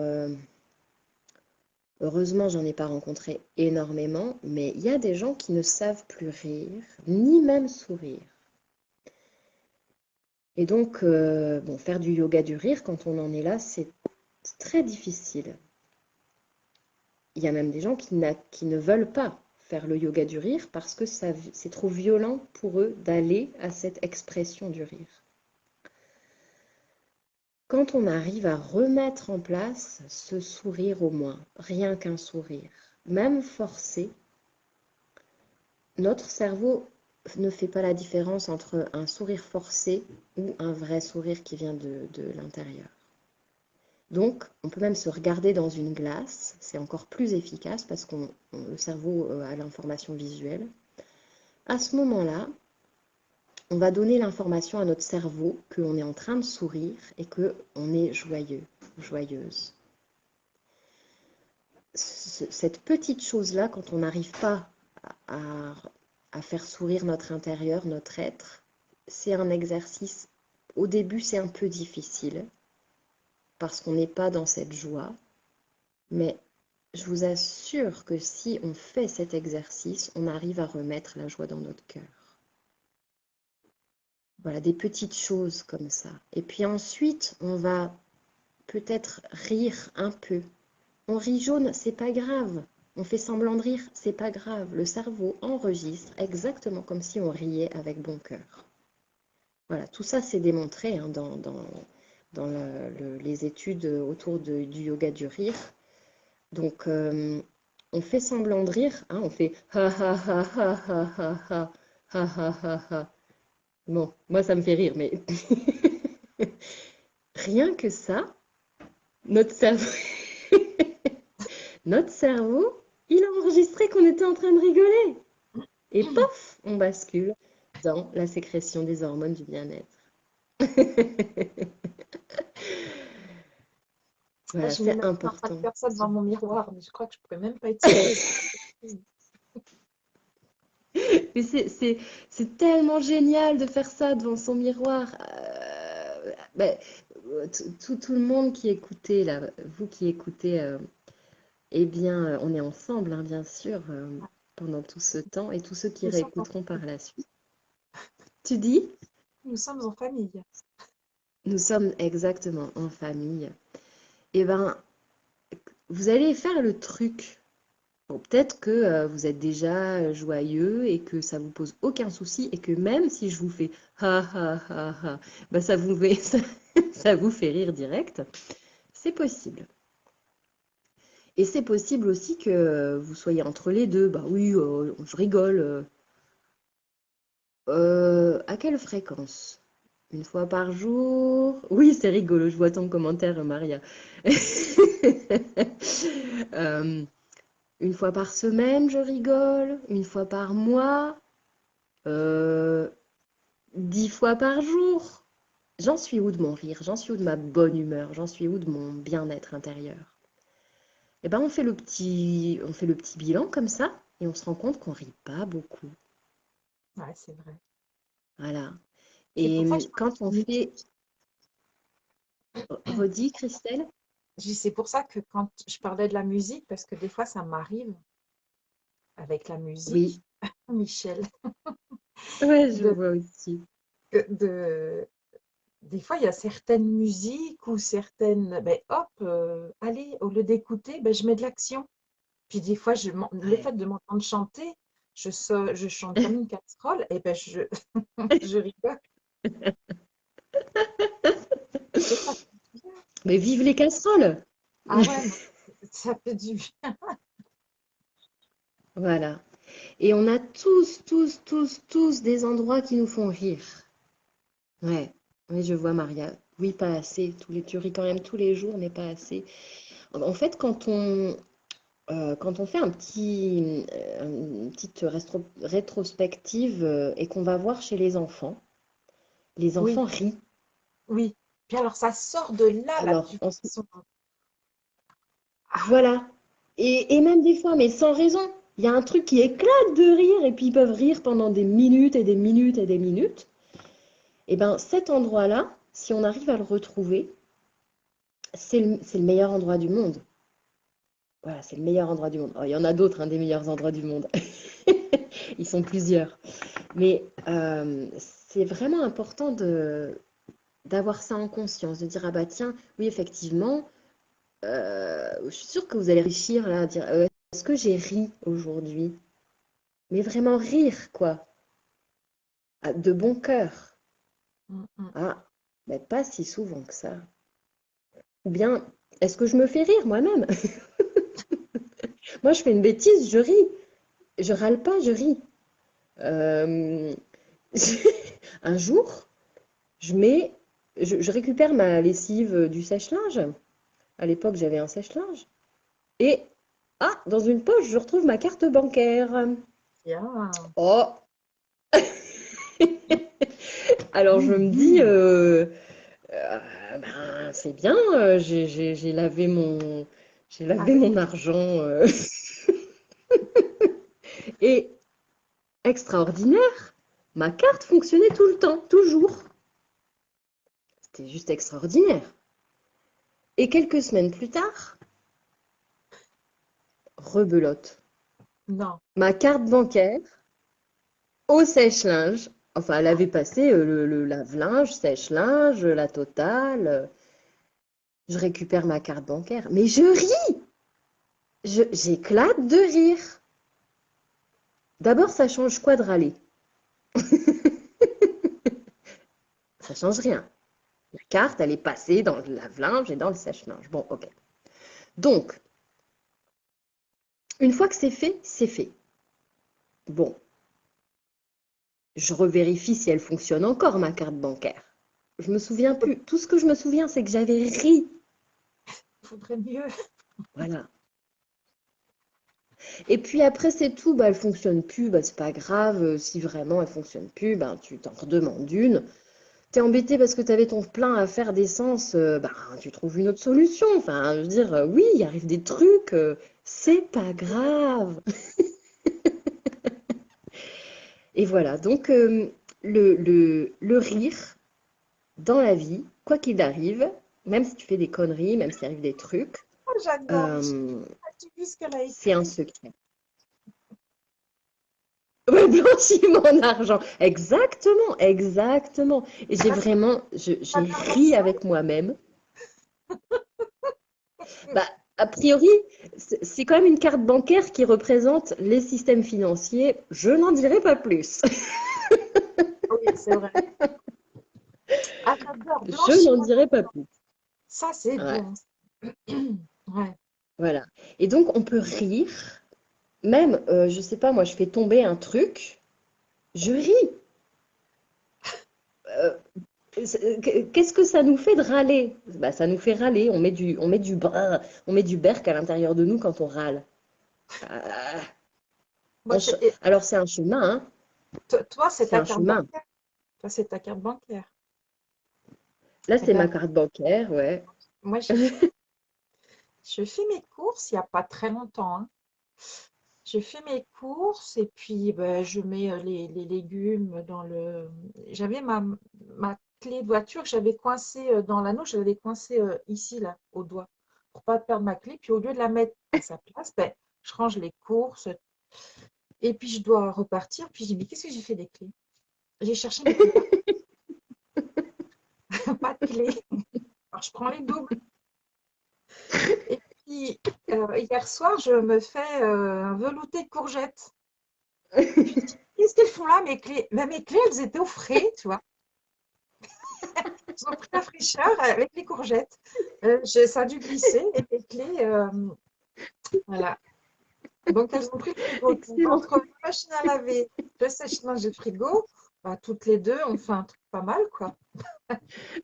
heureusement, j'en ai pas rencontré énormément, mais il y a des gens qui ne savent plus rire, ni même sourire. Et donc, bon, faire du yoga du rire, quand on en est là, c'est très difficile. Il y a même des gens qui ne veulent pas faire le yoga du rire parce que c'est trop violent pour eux d'aller à cette expression du rire. Quand on arrive à remettre en place ce sourire au moins, rien qu'un sourire, même forcé, notre cerveau ne fait pas la différence entre un sourire forcé ou un vrai sourire qui vient de l'intérieur. Donc, on peut même se regarder dans une glace, c'est encore plus efficace parce que le cerveau a l'information visuelle. À ce moment-là, on va donner l'information à notre cerveau qu'on est en train de sourire et qu'on est joyeux, joyeuse. Cette petite chose-là, quand on n'arrive pas à, à faire sourire notre intérieur, notre être, c'est un exercice. Au début, c'est un peu difficile, parce qu'on n'est pas dans cette joie, mais je vous assure que si on fait cet exercice, on arrive à remettre la joie dans notre cœur. Voilà, des petites choses comme ça. Et puis ensuite, on va peut-être rire un peu. On rit jaune, c'est pas grave. On fait semblant de rire, c'est pas grave. Le cerveau enregistre exactement comme si on riait avec bon cœur. Voilà, tout ça c'est démontré hein, dans les études autour du yoga du rire. Donc, on fait semblant de rire, hein, on fait ha ha ha ha ha ha ha ha ha ha ha. Bon, moi ça me fait rire, mais rien que ça, notre cerveau, notre cerveau, il a enregistré qu'on était en train de rigoler. Et pof, on bascule dans la sécrétion des hormones du bien-être. Là, Voilà, je me c'est mets en train de important. faire ça devant mon miroir, mais je crois que je pourrais même pas être sérieuse. Mais c'est tellement génial de faire ça devant son miroir. Ben, tout le monde qui écoutait, là, vous qui écoutez, eh bien, on est ensemble, hein, bien sûr, pendant tout ce temps, et tous ceux qui Nous sommes en, réécouteront par la suite. Tu dis? nous sommes en famille. Nous sommes exactement en famille. Eh ben, vous allez faire le truc. Bon, peut-être que vous êtes déjà joyeux et que ça vous pose aucun souci et que même si je vous fais ha ha ha ha, bah ça vous fait rire direct. C'est possible. Et c'est possible aussi que vous soyez entre les deux. Bah oui, je rigole. À quelle fréquence? Une fois par jour? Oui, c'est rigolo, je vois ton commentaire, Maria. Euh, une fois par semaine, je rigole. Une fois par mois. Euh, 10 fois par jour. J'en suis où de mon rire? J'en suis où de ma bonne humeur? J'en suis où de mon bien-être intérieur? Eh ben, on fait le petit bilan comme ça et on se rend compte qu'on rit pas beaucoup. Ouais, c'est vrai. Voilà. C'est Et pour ça que je parle quand on de fait, musique. redis, Christelle? C'est pour ça que quand je parlais de la musique, parce que des fois ça m'arrive avec la Oui, musique, Michel, ouais, je de, vois aussi. de, des fois il y a certaines musiques ou certaines, ben hop, allez, au lieu d'écouter, ben je mets de l'action. Puis des fois, le Ouais. fait de m'entendre chanter, je chante comme une casserole, et ben je rigole. Et ça fait bien. Mais vive les casseroles! Ah ouais, non, ça fait du bien. Voilà. Et on a tous des endroits qui nous font rire. Ouais, oui, je vois Maria. Oui, pas assez. Tu ris quand même tous les jours, mais pas assez. En fait, quand on fait une petite rétrospective et qu'on va voir chez les Oui, enfants rient. oui. Puis alors, ça sort de là, là. Alors, Ils sont... Ah, voilà. Et même des fois, mais sans raison. Il y a un truc qui éclate de rire et puis ils peuvent rire pendant des minutes et des minutes et des minutes. Et bien, cet endroit-là, si on arrive à le retrouver, c'est le meilleur endroit du monde. Voilà, c'est le meilleur endroit du monde. Oh, il y en a d'autres, hein, des meilleurs endroits du monde. Ils sont plusieurs. Mais c'est vraiment important d'avoir ça en conscience, de dire, ah bah tiens, oui, effectivement, je suis sûre que vous allez réfléchir là, à dire, est-ce que j'ai ri aujourd'hui? Mais vraiment rire, quoi, de bon cœur. mm, mm. Ah, mais pas si souvent que ça. Ou bien, est-ce que je me fais rire moi-même? Moi, je fais une bêtise, je ris. Je râle pas, je ris. Euh, un jour, je mets, je récupère ma lessive du sèche-linge. À l'époque, j'avais un sèche-linge. Et, ah, dans une poche, je retrouve ma carte bancaire. Bien. Oh, alors je me dis, ben, c'est bien, j'ai lavé Avec mon argent. Et extraordinaire, ma carte fonctionnait tout le temps, toujours. C'était juste extraordinaire. Et quelques semaines plus tard, rebelote. Non. Ma carte bancaire au sèche-linge. Enfin, elle avait passé le lave-linge, sèche-linge, la totale. Je récupère ma carte bancaire. Mais je ris! J'éclate de rire. D'abord, ça change quoi de râler? Ça change rien. La carte, elle est passée dans le lave-linge et dans le sèche-linge. Bon, ok. Donc, une fois que c'est fait, c'est fait. Bon, je revérifie si elle fonctionne encore, ma carte bancaire. Je me souviens plus. Tout ce que je me souviens, c'est que j'avais ri. Il faudrait mieux. Voilà. Et puis après, c'est tout. Bah, elle fonctionne plus. Bah, c'est pas grave. Si vraiment elle fonctionne plus, bah, tu t'en redemandes une. T'es embêté parce que t'avais ton plein à faire d'essence. Bah, tu trouves une autre solution. Enfin, je veux dire, oui, il arrive des trucs. C'est pas grave. Et voilà. Donc, le rire dans la vie, quoi qu'il arrive, même si tu fais des conneries, même s'il arrive des trucs, Oh, j'adore. euh, As-tu vu ce qu'elle a c'est un écrit? secret. Ouais, blanchiment d'argent. Exactement, exactement. Et j'ai T'as vraiment, t'as j'ai bien ri ça? avec moi-même. Bah, a priori, c'est quand même une carte bancaire qui représente les systèmes financiers. Je n'en dirai pas plus. Oui, c'est vrai. Ah, j'adore. Je n'en Blanchiment. dirai pas plus. Ça, c'est Ouais, bon. Ouais. voilà. Et donc, on peut rire. Même, je sais pas, moi, je fais tomber un truc, je ris. Euh, Qu'est-ce que ça nous fait de râler? Bah, ça nous fait râler. On met du berk à l'intérieur de nous quand on râle. Ah, Moi, alors c'est un chemin, hein. toi, c'est C'est ta un carte chemin. bancaire. Toi, c'est ta carte bancaire. Là, Eh c'est ma ben, carte bancaire, ouais. moi, je fais mes courses il n'y a pas très longtemps, hein. Je fais mes courses et puis ben, je mets les légumes dans le. J'avais ma clé de voiture que j'avais coincée dans l'anneau, je l'avais coincée ici, là, au doigt, pour pas perdre ma clé. Puis au lieu de la mettre à sa place, ben, je range les courses et puis je dois repartir. Puis je dis, mais qu'est-ce que j'ai fait des clés? J'ai cherché mes clés partout, pas de clés. Alors je prends les doubles. Et puis hier soir, je me fais un velouté de courgettes. Je me dis, qu'est-ce qu'elles font là, mes clés? Ben, mes clés, elles étaient au frais, tu vois. Elles ont pris la fraîcheur avec les courgettes. Ça a dû glisser et les clés, voilà. Donc, elles ont pris le frigo. Donc, Excellent. entre la machine à laver, le sèche-linge et le frigo, bah, toutes les deux, on fait un truc pas mal, quoi.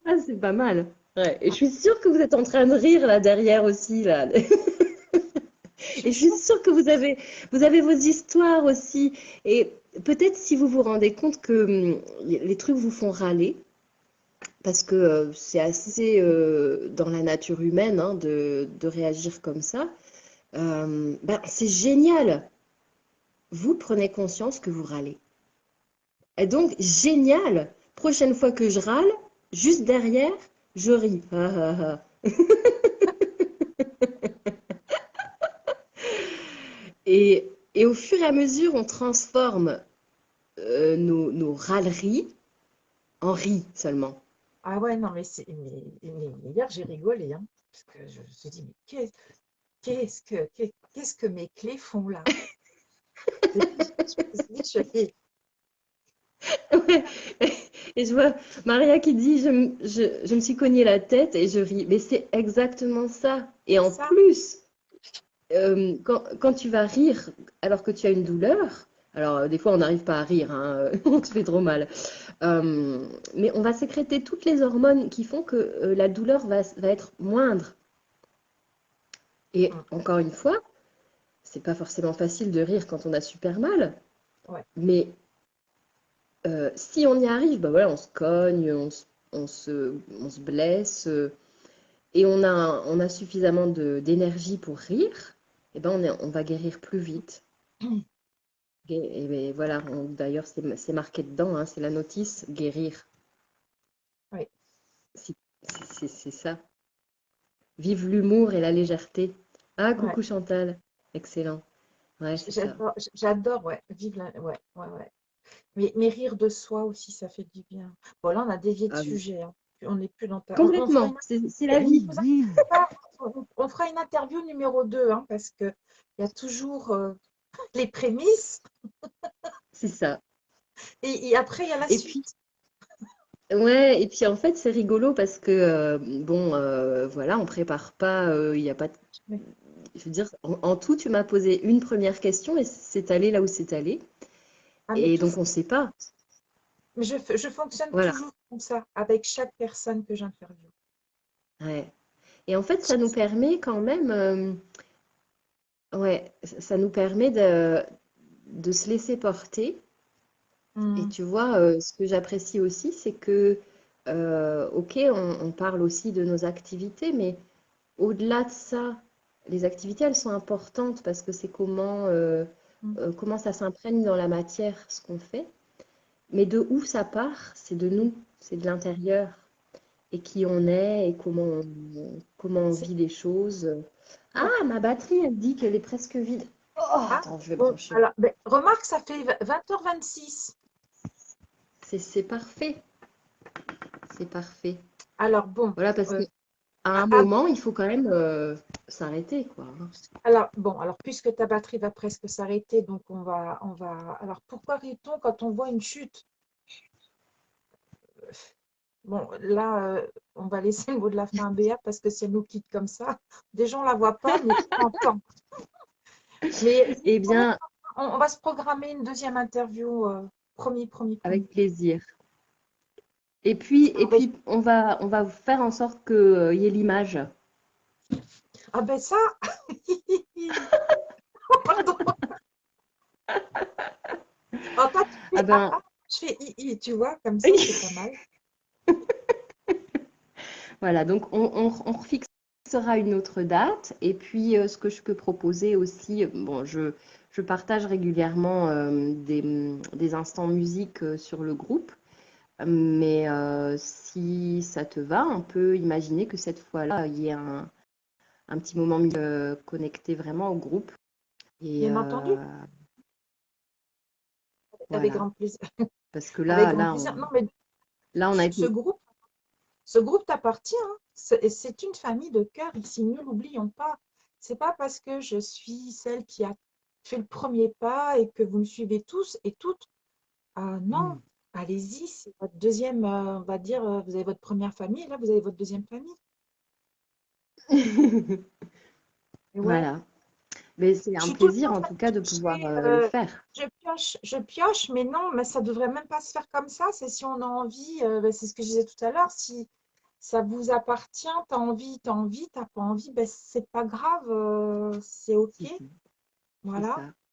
Ah, c'est pas mal. Ouais. Et je suis sûre que vous êtes en train de rire là derrière aussi là. Je Et suis je suis sûre. sûre que vous avez vos histoires aussi. Et peut-être si vous vous rendez compte que les trucs vous font râler, parce que c'est assez dans la nature humaine hein, de réagir comme ça, ben, c'est génial. Vous prenez conscience que vous râlez. Et donc, génial. Prochaine fois que je râle, juste derrière, je ris. Ah, ah, ah. Et au fur et à mesure, on transforme nos râleries en ris seulement. Ah ouais, non, mais hier, j'ai rigolé, hein, parce que je me suis dit, mais qu'est-ce que mes clés font là? Et puis, je me suis dit, Ouais. Et je vois Maria qui dit, je me suis cogné la tête et je ris. Mais c'est exactement ça. Et en ça, plus, quand tu vas rire alors que tu as une douleur, alors des fois on n'arrive pas à rire, hein, on se fait trop mal, mais on va sécréter toutes les hormones qui font que la douleur va être moindre. Et mm, encore une fois, c'est pas forcément facile de rire quand on a super mal, ouais. mais si on y arrive, bah voilà, on se cogne, on se blesse, et on a suffisamment d'énergie pour rire, et ben on va guérir plus vite. Et ben voilà, d'ailleurs c'est marqué dedans, hein, c'est la notice, guérir. Oui. C'est c'est ça. Vive l'humour et la légèreté. Ah, Ouais. coucou Chantal. Excellent. Ouais, c'est ça. J'adore, ouais. Vive la... Ouais, ouais, ouais. Mais rire de soi aussi, ça fait du bien. Bon, là, on a dévié de Ah oui. sujet, hein. On n'est plus dans on fera Complètement. C'est la ne vie. vous inquiétez pas, on fera une interview numéro 2, hein, parce que il y a toujours les prémices C'est ça. et après, il y a la Et puis, suite. ouais, et puis en fait, c'est rigolo parce que, bon, voilà, on prépare pas, il y a pas, Mais, je veux dire, en tout, tu m'as posé une première question et c'est allé là où c'est allé. ah, mais Et tout, donc, on sait pas. mais je fonctionne Voilà. toujours comme ça, avec chaque personne que j'interviewe. Ouais. Et en fait, ça nous permet quand même, ouais, ça nous permet de se laisser porter. Et Hmm. tu vois, ce que j'apprécie aussi, c'est que, ok, on parle aussi de nos activités, mais au-delà de ça, les activités, elles sont importantes parce que c'est Hmm. comment ça s'imprègne dans la matière, ce qu'on fait. Mais de où ça part, c'est de nous, c'est de l'intérieur. Et qui on est et comment on C'est vit les choses. Ah, bon. ma batterie, elle dit qu'elle est presque vide. Oh, Ah, attends, je vais bon, brancher. alors, ben, remarque, ça fait 20h26. C'est parfait, c'est parfait. Alors, bon, Voilà, parce que euh, à un ah, ah, moment, il faut quand même s'arrêter, quoi, hein. alors, bon, alors, puisque ta batterie va presque s'arrêter, donc on va. Alors, pourquoi rit-on quand on voit une chute? Bon, là, on va laisser le mot de la fin à Béa parce que si elle nous quitte comme ça, déjà, on la voit pas, mais qui t'entend. Mais je vous Eh promets bien, qu'on va se programmer une deuxième interview, promis, promis, promis. avec plaisir. Et Ah, ben, puis on va faire en sorte qu'il y ait l'image. ah ben ça, pardon. Oh, toi, tu Ah fais ah, ben, ah, je fais i, tu vois, comme ça, c'est pas mal. voilà, donc on refixera une autre date. Et puis, ce que je peux proposer aussi, bon, je partage régulièrement des instants musique sur le groupe. Mais si ça te va, on peut imaginer que cette fois-là, il y ait un petit moment connecté vraiment au groupe. Et Bien entendu, avec voilà, grand plaisir. parce que Avec grand plaisir. Non, mais là, on a ce été. groupe, ce groupe t'appartient, hein. C'est une famille de cœur ici, ne l'oublions pas. C'est pas parce que je suis celle qui a fait le premier pas et que vous me suivez tous et toutes. Ah non, allez-y, c'est votre deuxième, on va dire, vous avez votre première famille, et là, vous avez votre deuxième famille. Et ouais, Voilà. Mais c'est je un suis tout le temps plaisir en en train tout cas de de pouvoir chercher, le faire. je pioche, mais non, mais ça devrait même pas se faire comme ça. C'est si on a envie, ben, c'est ce que je disais tout à l'heure, si ça vous appartient, t'as envie, t'as pas envie, ben c'est pas grave, c'est ok, C'est voilà. ça.